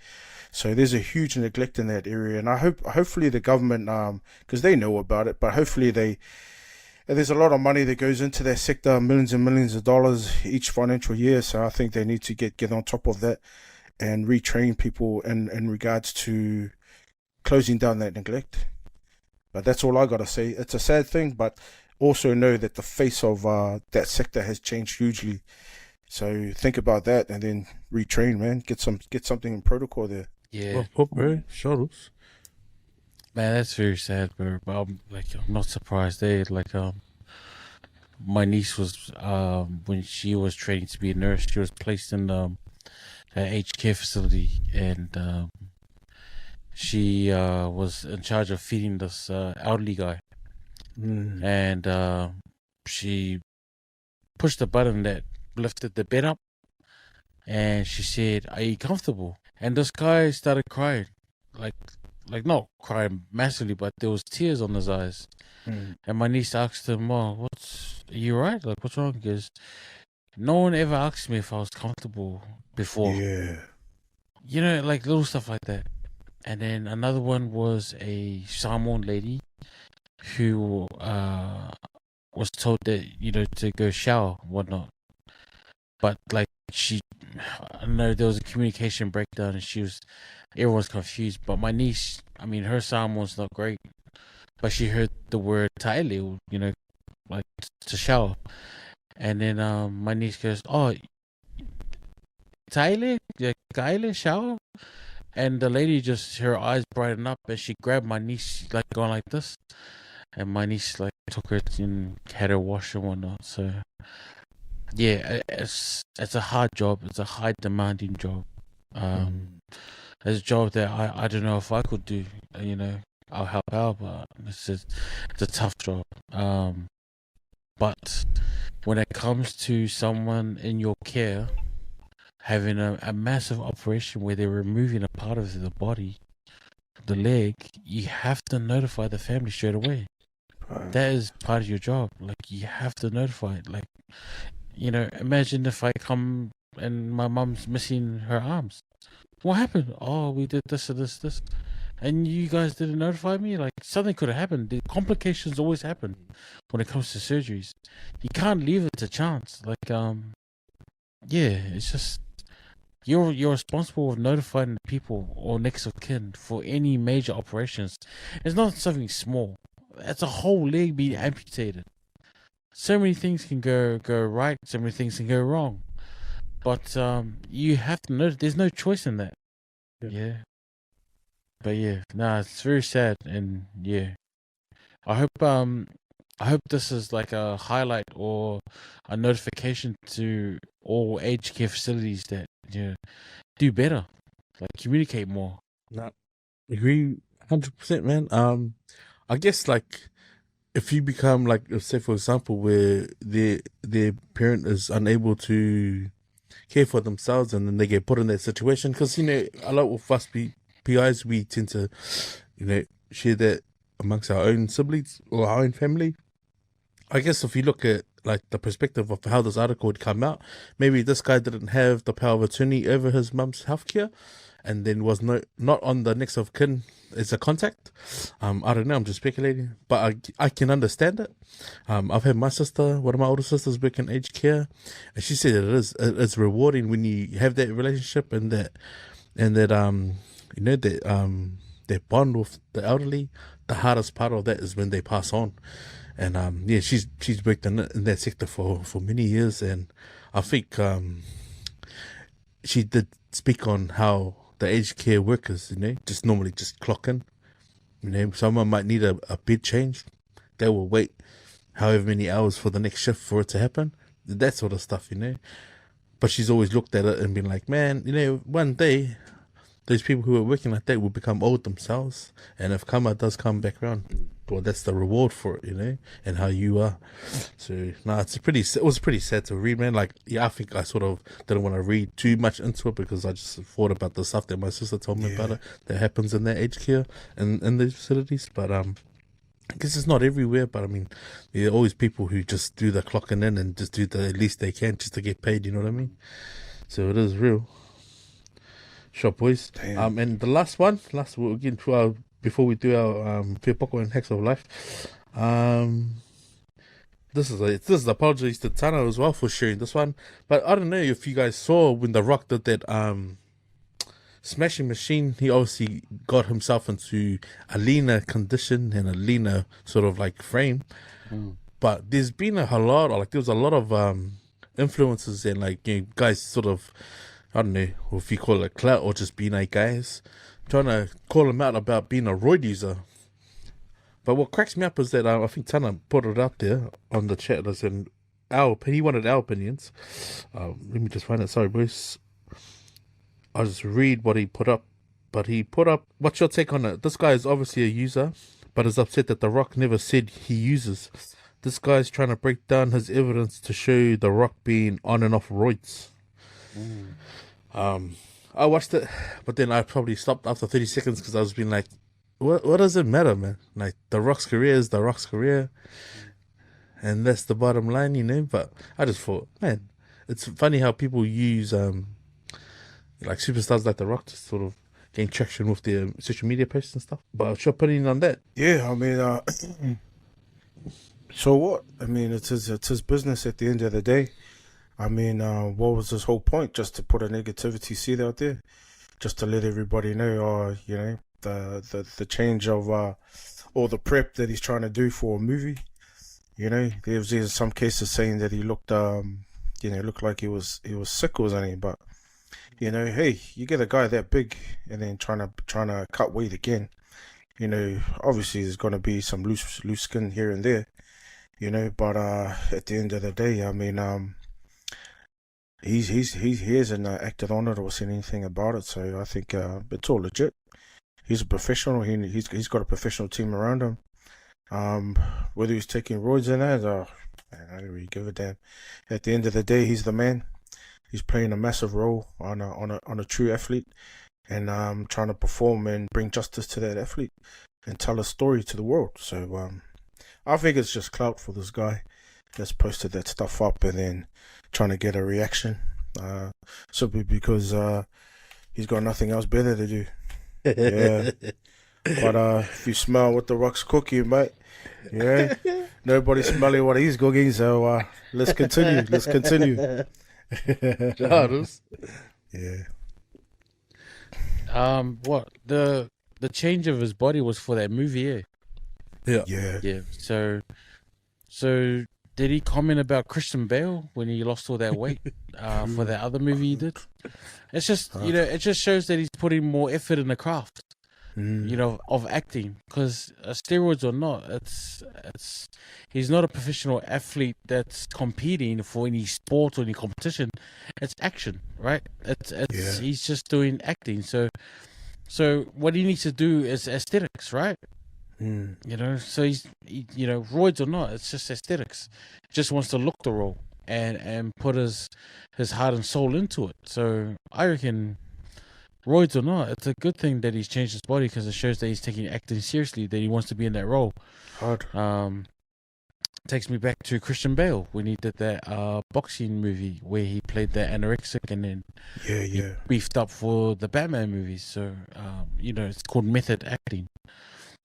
So there's a huge neglect in that area, and hopefully the government, because they know about it, but hopefully there's a lot of money that goes into that sector, millions and millions of dollars each financial year. So I think they need to get on top of that and retrain people in regards to closing down that neglect. But that's all I gotta say. It's a sad thing, but also know that the face of that sector has changed hugely. So think about that and then retrain, man. Get something in protocol there. Yeah. Bro, Shoutouts. Man, that's very sad, bro. But I'm not surprised. My niece was when she was training to be a nurse, she was placed in an aged care facility, and she was in charge of feeding this elderly guy, and she pushed the button that lifted the bed up, and she said, "Are you comfortable?" And this guy started crying, like not crying massively, but there was tears on his eyes. And my niece asked him, "Oh, are you right? Like, what's wrong?" He goes, "No one ever asked me if I was comfortable before." Yeah. you know, like little stuff like that. And then another one was a Samoan lady who was told that, you know, to go shower, whatnot. But like I don't know, there was a communication breakdown, and everyone's confused. But my niece, I mean, her Samoan's not great, but she heard the word taile, you know, like to shower. And then my niece goes, "Oh, taile, yeah, kaile, shower." And the lady just, her eyes brightened up, and she grabbed my niece, like going like this. And my niece like took her and had her wash and whatnot. So yeah, it's a hard job. It's a high demanding job. It's a job that I don't know if I could do. You know, I'll help out, but it's a tough job. But when it comes to someone in your care having a massive operation where they're removing a part of the body, the leg, you have to notify the family straight away. That is part of your job. Like, you have to notify it. Like, you know, imagine if I come and my mum's missing her arms. What happened? Oh, we did this and this. And you guys didn't notify me? Like, something could have happened. The complications always happen when it comes to surgeries. You can't leave it to chance. Like, yeah, it's just, you're responsible for notifying the people or next of kin for any major operations. It's not something small. It's a whole leg being amputated. So many things can go right, so many things can go wrong. But you have to know there's no choice in that. Yeah. But yeah, it's very sad, and yeah. I hope this is like a highlight or a notification to all aged care facilities that, you know, do better. Like, communicate more. No, agree 100%, man. I guess like if you become like, say for example, where their parent is unable to care for themselves, and then they get put in that situation, because you know a lot of us PIs, we tend to, you know, share that amongst our own siblings or our own family. I guess if you look at like the perspective of how this article would come out, maybe this guy didn't have the power of attorney over his mum's healthcare, and then was not on the next of kin as a contact. I don't know, I'm just speculating, but I can understand it. I've had my sister, one of my older sisters, work in aged care, and she said it's rewarding when you have that relationship, and that you know, that bond with the elderly. The hardest part of that is when they pass on. And yeah, she's worked in that sector for many years, and I think she did speak on how the aged care workers, you know, just normally just clock in. You know, someone might need a bed change, they will wait however many hours for the next shift for it to happen. That sort of stuff, you know. But she's always looked at it and been like, man, you know, one day those people who are working like that will become old themselves, and if karma does come back around, well, that's the reward for it, you know, and how you are. So it was pretty sad to read, man. Like, yeah, I think I sort of didn't want to read too much into it, because I just thought about the stuff that my sister told me about it that happens in that aged care and in these facilities. But I guess it's not everywhere, but I mean, there are always people who just do the clocking in and just do the least they can just to get paid, you know what I mean? So it is real. Sure, boys. Damn. And the last we'll get into our, before we do our Fia Poko and Hacks of Life. This is apologies to Tana as well for sharing this one. But I don't know if you guys saw when The Rock did that smashing machine, he obviously got himself into a leaner condition and a leaner sort of like frame. But there's been there was a lot of influences and, like, you know, guys sort of, I don't know if you call it clout or just being like guys, trying to call him out about being a roid user. But what cracks me up is that I think Tana put it out there on the chat, as in he wanted our opinions. Let me just find it. Sorry, boys. I'll just read what he put up. But he put up, what's your take on it? This guy is obviously a user, but is upset that The Rock never said he uses. This guy's trying to break down his evidence to show The Rock being on and off roids. I watched it, but then I probably stopped after 30 seconds, because I was being like, what does it matter, man? Like, The Rock's career is The Rock's career, and that's the bottom line, you know. But I just thought, man, it's funny how people use like superstars like The Rock to sort of gain traction with their social media posts and stuff. But what's your opinion on that? Yeah, I mean, so what? I mean, it's his business at the end of the day. I mean, what was his whole point? Just to put a negativity seed out there, just to let everybody know, you know, the change of or the prep that he's trying to do for a movie. You know, there's some cases saying that he looked, you know, looked like he was sick or something. But you know, hey, you get a guy that big and then trying to cut weight again. You know, obviously there's gonna be some loose skin here and there. You know, but at the end of the day, I mean, he hasn't acted on it or said anything about it. So I think it's all legit. He's a professional. He's got a professional team around him. Whether he's taking roids or not, I don't really give a damn. At the end of the day, he's the man. He's playing a massive role on a true athlete, and trying to perform and bring justice to that athlete and tell a story to the world. So I think it's just clout for this guy that's posted that stuff up and then trying to get a reaction, simply because he's got nothing else better to do. Yeah. But if you smell what The Rock's cooking, mate, yeah, nobody's smelling what he's cooking. So let's continue. Let's continue. Yeah. What the change of his body was for that movie, eh? Yeah. So did he comment about Christian Bale when he lost all that weight for that other movie he did? It's just, you know, it just shows that he's putting more effort in the craft, you know, of acting. Because steroids or not, he's not a professional athlete that's competing for any sport or any competition. It's action, right? He's just doing acting. So what he needs to do is aesthetics, right? You know, so you know, roids or not, it's just aesthetics. He just wants to look the role and put his heart and soul into it. So I reckon, roids or not, it's a good thing that he's changed his body because it shows that he's taking acting seriously, that he wants to be in that role. Hard. Takes me back to Christian Bale when he did that boxing movie where he played that anorexic and then he beefed up for the Batman movies. So you know, it's called method acting.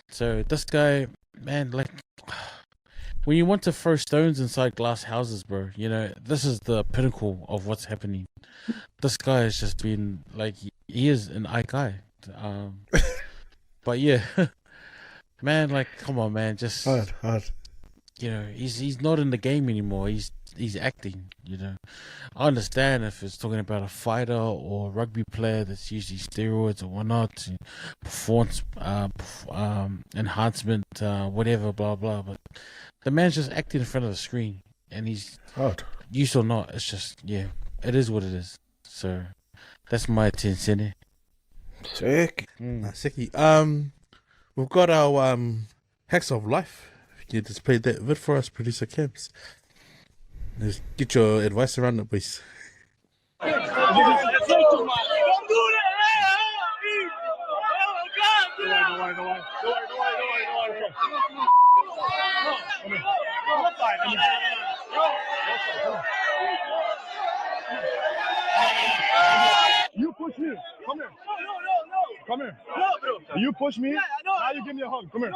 So this guy, man, like, when you want to throw stones inside glass houses, bro, you know, this is the pinnacle of what's happening. This guy has just been, like, he is an eye guy. But yeah, man, like, come on, man, just hard. You know, he's not in the game anymore. He's acting. You know, I understand if it's talking about a fighter or a rugby player that's using steroids or whatnot, performance enhancement, whatever, blah blah. But the man's just acting in front of the screen, and he's hard. Used or not, it's just, yeah, it is what it is. So that's my 10 cent. Sick. Sicky. We've got our hacks of life. You just played that vid for us, producer Camps. Just get your advice around it, please. You push me. Come here. Come here. You push me. Now you give me a hug. Come here.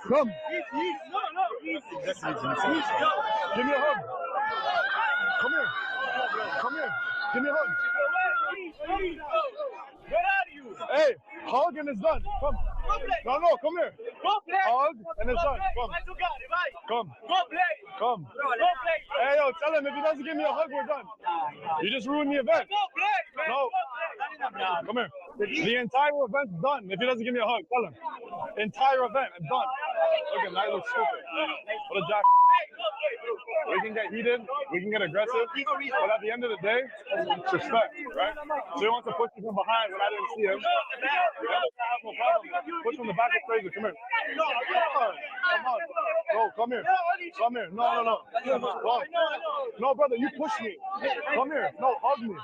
Come. Give me a hug. Come here. Come here. Give me a hug. Where are you? Hey, hug and it's done. Come. No, come here. Hug and it's done. Come. Come. Come. Hey, yo, tell him if he doesn't give me a hug, we're done. You just ruined the event. No. Come here. The entire event's done. If he doesn't give me a hug, tell him. Entire event is done. Look at that, looks stupid. What a jack. We can get heated, we can get aggressive, but at the end of the day, it's respect, right? So he wants to push me from behind when I didn't see him. Push from the back is crazy. Come here. Come on. Bro, come here. Come here. No. Come. No, brother, you push me. Come here. No, hug me.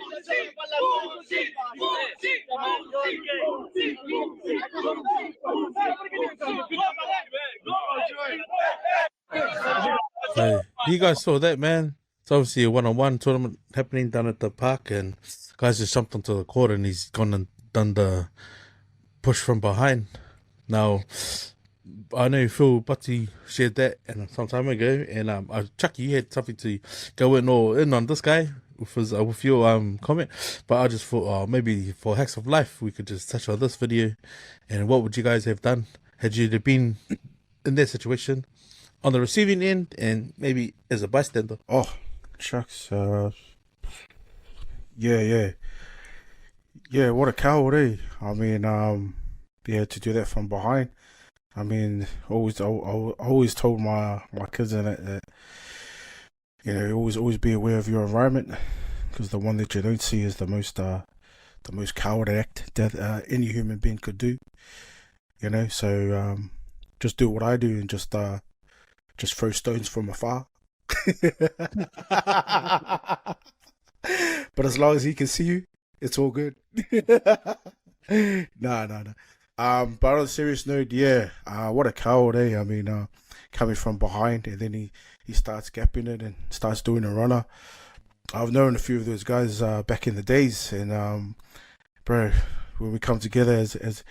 So you guys saw that, man. It's obviously a one-on-one tournament happening down at the park, and Guys just jumped onto the court and he's gone and done the push from behind. Now, I know Phil Butty shared that some time ago, and Chucky, you had something to go in on this guy with your comment, but I just thought maybe for Hacks of Life we could just touch on this video, and what would you guys have done had you been in that situation on the receiving end and maybe as a bystander? Oh, shucks. Yeah, what a coward, eh? I mean, to do that from behind. I mean, I always told my kids that always be aware of your environment, because the one that you don't see is the most coward act that any human being could do. So just do what I do and just throw stones from afar. But as long as he can see you, it's all good. No. But on a serious note, what a coward, eh? I mean, coming from behind and then he starts gapping it and starts doing a runner. I've known a few of those guys back in the days, and bro, when we come together as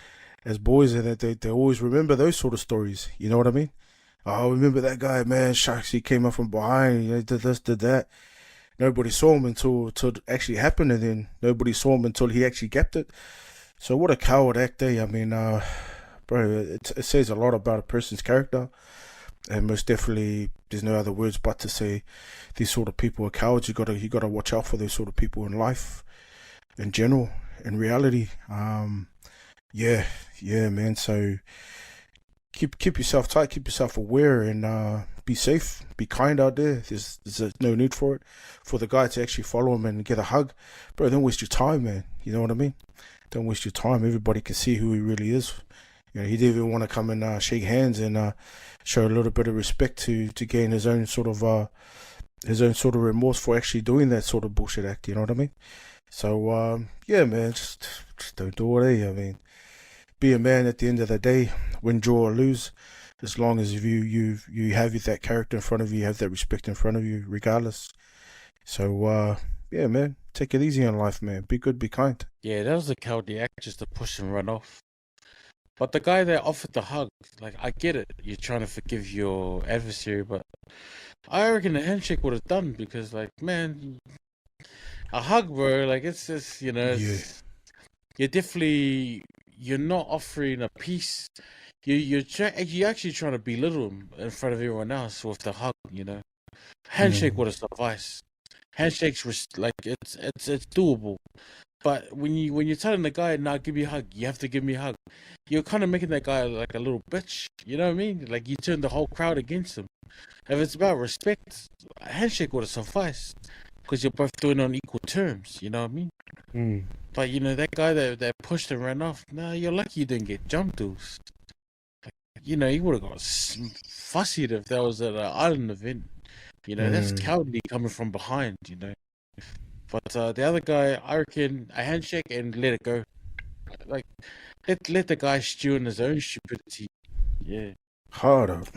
boys, and they always remember those sort of stories. You know what I mean? Oh, remember that guy, man? Shucks, he came up from behind. Did this, did that. Nobody saw him until it actually happened, and then nobody saw him until he actually gapped it. So what a coward act, eh? I mean, bro, it says a lot about a person's character, and most definitely there's no other words but to say these sort of people are cowards. You gotta watch out for those sort of people in life, in general, in reality. Yeah, man. So keep yourself tight, keep yourself aware, and be safe, be kind out there. There's no need for it. For the guy to actually follow him and get a hug, bro, don't waste your time, man. You know what I mean? Don't waste your time. Everybody can see who he really is. He didn't even want to come and shake hands and show a little bit of respect to gain his own sort of remorse for actually doing that sort of bullshit act. You know what I mean? So yeah, man, just don't do it. I mean, be a man at the end of the day, win, draw or lose. As long as you have that character in front of you, you have that respect in front of you, regardless. So yeah, man, take it easy in life, man. Be good, be kind. Yeah, that was a cowardly act, just to push and run off. But the guy that offered the hug, like, I get it. You're trying to forgive your adversary, but I reckon a handshake would have done, because, like, man, a hug, bro, like, it's just, you're not offering a peace. You're actually trying to belittle him in front of everyone else with the hug, Handshake would have sufficed. Handshakes, it's doable. But when you're telling the guy, "Nah, give me a hug," you have to give me a hug. You're kind of making that guy like a little bitch. You know what I mean? Like, you turn the whole crowd against him. If it's about respect, a handshake would have sufficed, because you're both doing it on equal terms. You know what I mean? But that guy that pushed and ran off. Nah, you're lucky you didn't get jumped, dudes. He would have got fussied if that was at an island event. That's cowardly coming from behind. But the other guy, I reckon, a handshake and let it go. Like, let the guy stew in his own stupidity. Yeah. Hard up.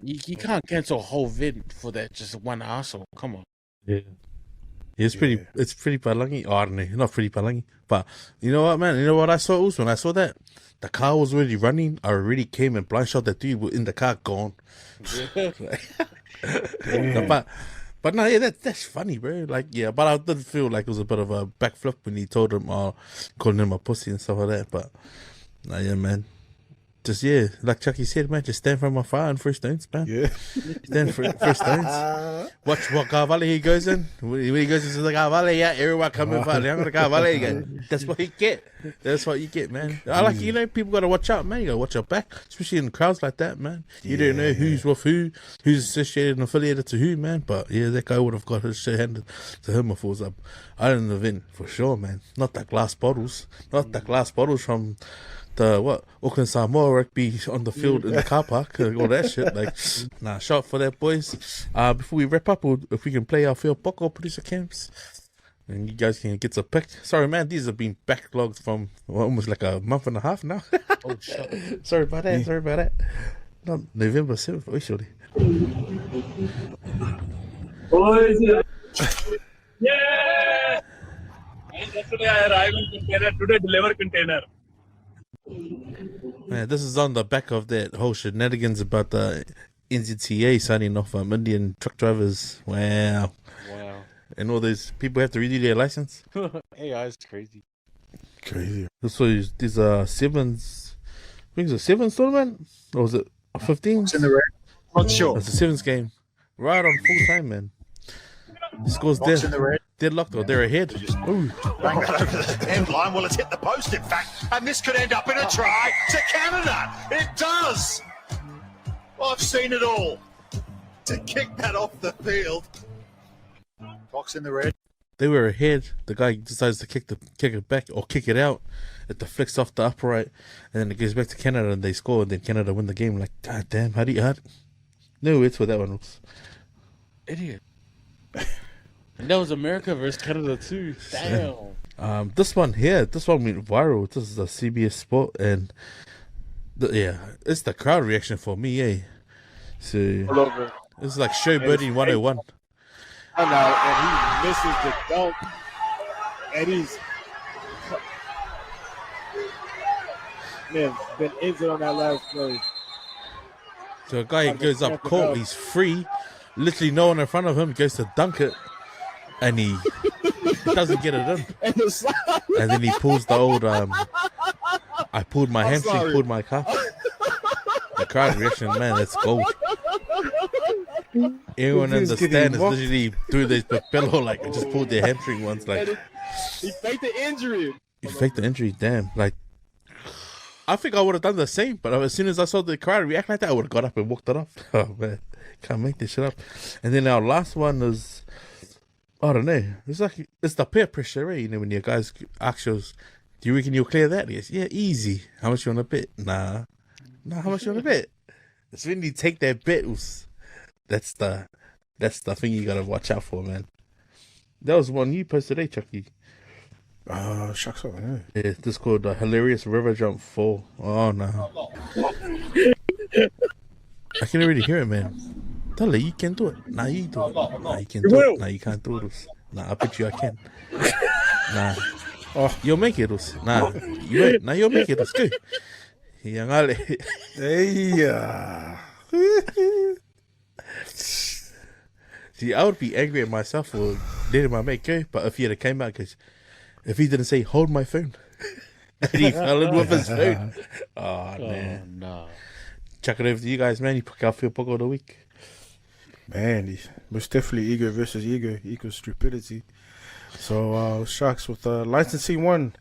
You can't cancel a whole event for that just one asshole. Come on. Yeah. It's pretty palangi. Oh, I don't know, not pretty palangi. But you know what, man? You know what I saw also? When I saw that, the car was already running. I already came and blind shot that dude in the car, gone. But no, yeah, that's funny, bro. Like, yeah, but I did feel like it was a bit of a backflip when he told him, calling him a pussy and stuff like that. But no, yeah, man. Just, yeah, like Chucky said, man, just stand from afar and throw stones, man. Yeah. Stand for stones. Watch what Carvalho he goes in. When he goes into the Carvalho, yeah, everyone coming for the Carvalho again. That's what you get. That's what you get, man. I like, people got to watch out, man. You got to watch your back, especially in crowds like that, man. You don't know who's with who, who's associated and affiliated to who, man. But, yeah, that guy would have got his shit handed to him if it was a island event, for sure, man. Not the glass bottles. Not the glass bottles from Auckland Samoa rugby on the field in the car park, all that shit. Like, nah, shout for that, boys. Before we wrap up, if we can play our Fia Poko producer camps, and you guys can get a pick. Sorry, man, these have been backlogged from almost like a month and a half now. Oh, shit. Sorry about that. Not November 7th, oh, surely. Boys, yeah! Yesterday I arrived in container. Today deliver container. Man, this is on the back of that whole shenanigans about the NZTA signing off Indian truck drivers. Wow. Wow. And all these people have to renew their license. AI is crazy. Crazy. This was these sevens. I think it's a sevens tournament, or was it a 15s? In the red. Not sure. It's a sevens game, right on full time, man. The score's Box in the red. deadlocked, or they're ahead. Ooh. Bang that over the end line. Well, it's hit the post, in fact, and this could end up in a try to Canada. It does. I've seen it all. To kick that off the field. Box in the red. They were ahead. The guy decides to kick it back or kick it out. It deflects off the upright, and then it goes back to Canada, and they score. And then Canada win the game. Like, god damn, how do you? No, it's what that one was. Idiot. And that was America versus Canada too. Damn. This one went viral. This is a CBS Sport, and it's the crowd reaction for me, eh? So it's like showboating 101. I know, and he misses the dunk, and he's been injured on that last play. So a guy goes up court, he's free, literally no one in front of him, goes to dunk it, and he doesn't get it in. And then he pulls the old, I pulled my hamstring, pulled my calf. The crowd reaction, man, that's gold. Everyone in the stand is literally through this pillow, like, just pulled their hamstring once, like. He faked the injury. He faked the injury, damn. Like, I think I would have done the same, but as soon as I saw the crowd react like that, I would have got up and walked it off. Oh, man. Can't make this shit up. And then our last one is, I don't know. It's the peer pressure, right? You know, when your guys ask you, do you reckon you'll clear that? Yes. Yeah, easy. How much you want to bet? Nah, how much you want to bet? It's when you take their bets. That's the thing you gotta watch out for, man. That was one you posted today, Chucky. Shucks, I don't know. Yeah, this called Hilarious River Jump Fall. Oh, no. I can already hear it, man. Tell you can do it. Nah, you do it. Nah, you can do it. Nah, you can't do this. Nah, I bet you I can. Nah. Oh, you'll make it, Rus. Nah, you wait. Nah, you'll make it, Rus. Go. Yang ale. Hey, See, I would be angry at myself for letting my mate go, but if he had came out, because if he didn't say, hold my phone, and he fell in with his phone. Oh, man. No. Chuck it over to you guys, man. You pick out Fia Poko of the week. Man, most definitely ego versus ego equals stupidity. So, Sharks with licensing one.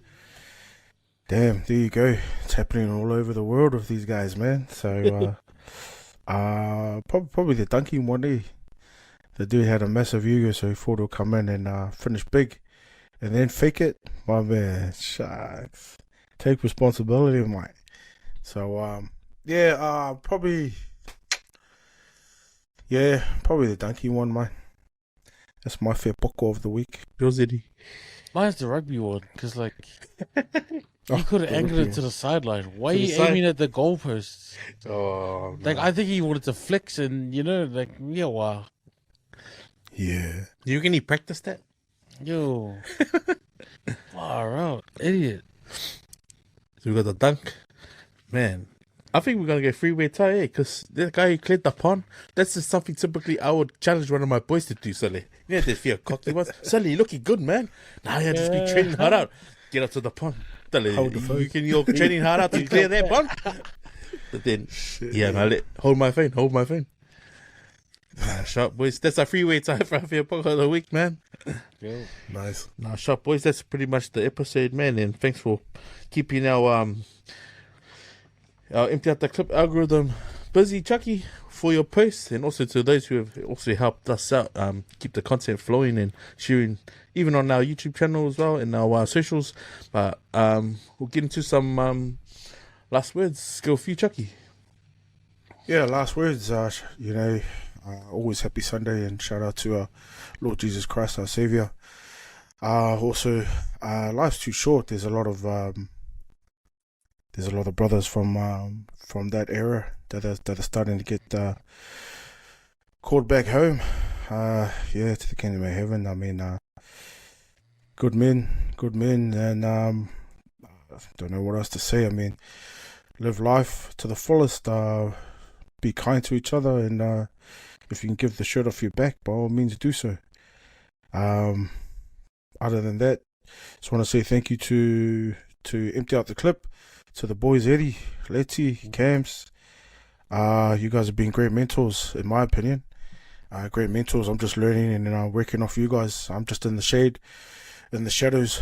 Damn, there you go. It's happening all over the world with these guys, man. So, probably the dunking one day. The dude had a massive ego, so he thought he'll come in and finish big. And then fake it. My man, Sharks. Take responsibility, mate. So, probably the donkey one, man. That's my Fia Poko of the week. Yours, Eddie. Mine's the rugby one, because, like, he could have the angled rugby it to the sideline. Why are To the you side? aiming at the goalposts? Oh, Like, I think he wanted to flex and, like, yeah, wow. Yeah. do you reckon he practiced that? Yo. Far out. Idiot. So we got the dunk. Man, I think we're going to get freeway tie, because the guy who cleared the pond, that's just something typically I would challenge one of my boys to do, Sully. You know, there's Fia cocky ones. Sully, you looking good, man. Nah, yeah, just be training hard out. Get up to the pond. Sully, Hold the phone. you're training hard out to clear that pond. But then, hold my phone. Sharp boys, that's a freeway tie for Fia Poko of the week, man. Yo. Nice. Now, sharp boys, that's pretty much the episode, man. And thanks for keeping our Empty Out the Clip algorithm busy, Chucky, for your posts, and also to those who have also helped us out, keep the content flowing and sharing, even on our YouTube channel as well and our socials. But we'll get into some last words. Go for you, Chucky. Yeah, last words. Always happy Sunday, and shout out to Lord Jesus Christ, our Savior. Also, life's too short. There's a lot of brothers from that era that are starting to get called back home. To the kingdom of heaven. I mean, good men, and I don't know what else to say. I mean, live life to the fullest. Be kind to each other, and if you can give the shirt off your back, by all means, do so. Other than that, just want to say thank you to Empty Out the Clip, to the boys Eddie, Leti, Cams. You guys have been great mentors, in my opinion. Great mentors. I'm just learning and working off you guys. I'm just in the shade, in the shadows.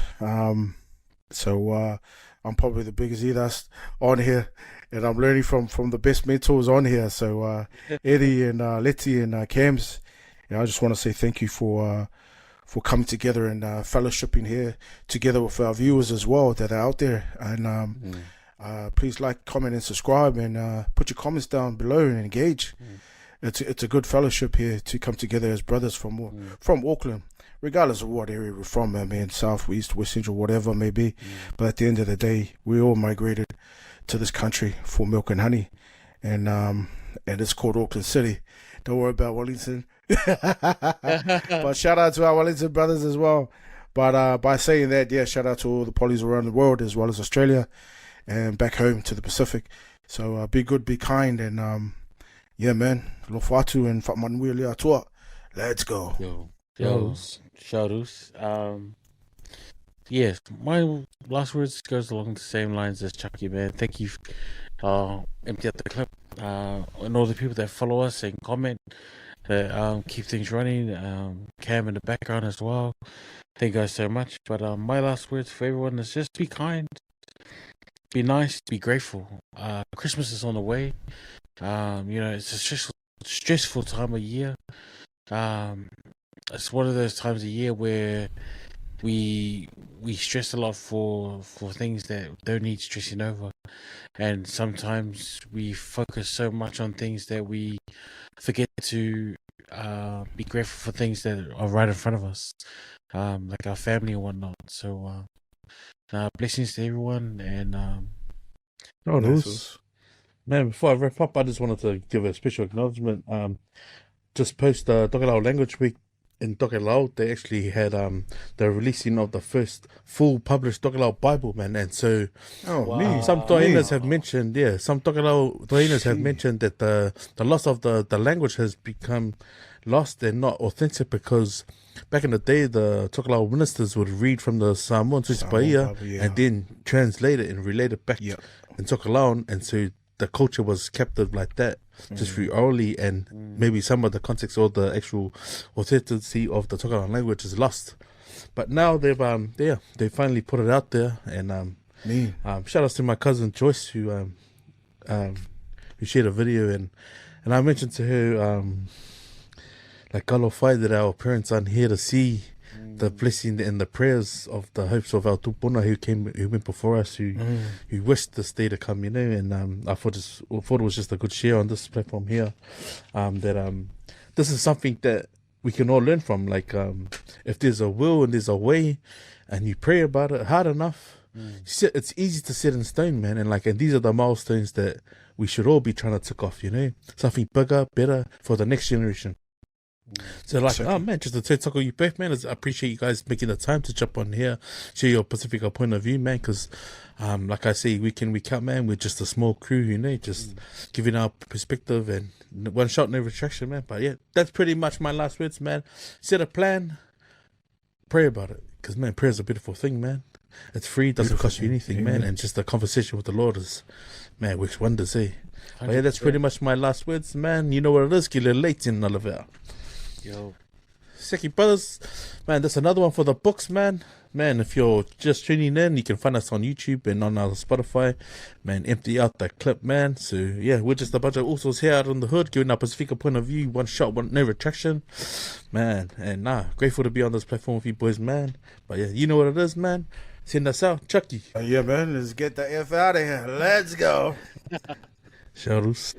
So I'm probably the biggest eaters on here, and I'm learning from the best mentors on here. So Eddie and Leti and Cams, I just want to say thank you for coming together and fellowshipping here together with our viewers as well that are out there. And please like, comment, and subscribe, and put your comments down below and engage. It's a good fellowship here to come together as brothers from Auckland, regardless of what area we're from. I mean, south, east, west, central, whatever it may be. But at the end of the day, we all migrated to this country for milk and honey, and it's called Auckland City. Don't worry about Wellington. But shout out to our Wellington brothers as well. But by saying that, yeah, shout out to all the polys around the world as well as Australia and back home to the Pacific. So be good, be kind, and yeah, man, lo fatu and fatmanuili atua. Let's go. Shoutouts. Yes, my last words goes along the same lines as Chucky, man. Thank you, Empty Out the Clip, and all the people that follow us and comment, that keep things running. Cam in the background as well. Thank you guys so much. But my last words for everyone is just be kind, be nice, be grateful. Christmas is on the way. It's a stressful time of year. It's one of those times of year where we stress a lot for things that don't need stressing over, and sometimes we focus so much on things that we forget to be grateful for things that are right in front of us, like our family and whatnot. So blessings to everyone, and man, before I wrap up, I just wanted to give a special acknowledgement. Just post Tokelau Language Week in Tokelau. They actually had the releasing of the first full published Tokelau Bible, man. And so some Toinas have mentioned, some Tokelau Toinas have mentioned that the loss of the language has become lost and not authentic, because back in the day, the Tokelau ministers would read from the Samoan Bible and then translate it and relate it back in Tokelau, and so the culture was captive like that, just through orally, and maybe some of the context or the actual authenticity of the Tokelau language is lost. But now they've finally put it out there, and shout outs to my cousin Joyce, who shared a video, and I mentioned to her like Galofai, that our parents aren't here to see the blessing and the prayers of the hopes of our tupuna who went before us, who wished this day to come, and I thought it was just a good share on this platform here, that this is something that we can all learn from. Like, if there's a will and there's a way, and you pray about it hard enough, it's easy to set in stone, man. And these are the milestones that we should all be trying to tick off, something bigger, better for the next generation. So man, just to say taco you both, man, I appreciate you guys making the time to jump on here, share your Pacifica point of view, man, because like I say, week in, week out, man, we're just a small crew, just giving our perspective, and one shot, no retraction, man. But yeah, that's pretty much my last words, man. Set a plan, pray about it, because man, prayer is a beautiful thing, man. It's free, doesn't cost you anything, man, and just a conversation with the Lord is, man, which wonders, eh? But yeah, that's pretty much my last words, man. You know what it is, get a little late in all of it. Yo, Seki brothers, man, that's another one for the books, man. Man, if you're just tuning in, you can find us on YouTube and on our Spotify, man. Empty Out the Clip, man. So yeah, we're just a bunch of Usos here out in the hood, giving our Pacifica point of view, one shot, no retraction, man. And grateful to be on this platform with you boys, man. But yeah, you know what it is, man. Send us out, Chucky. Yeah, man, let's get the F out of here. Let's go. Shoutouts.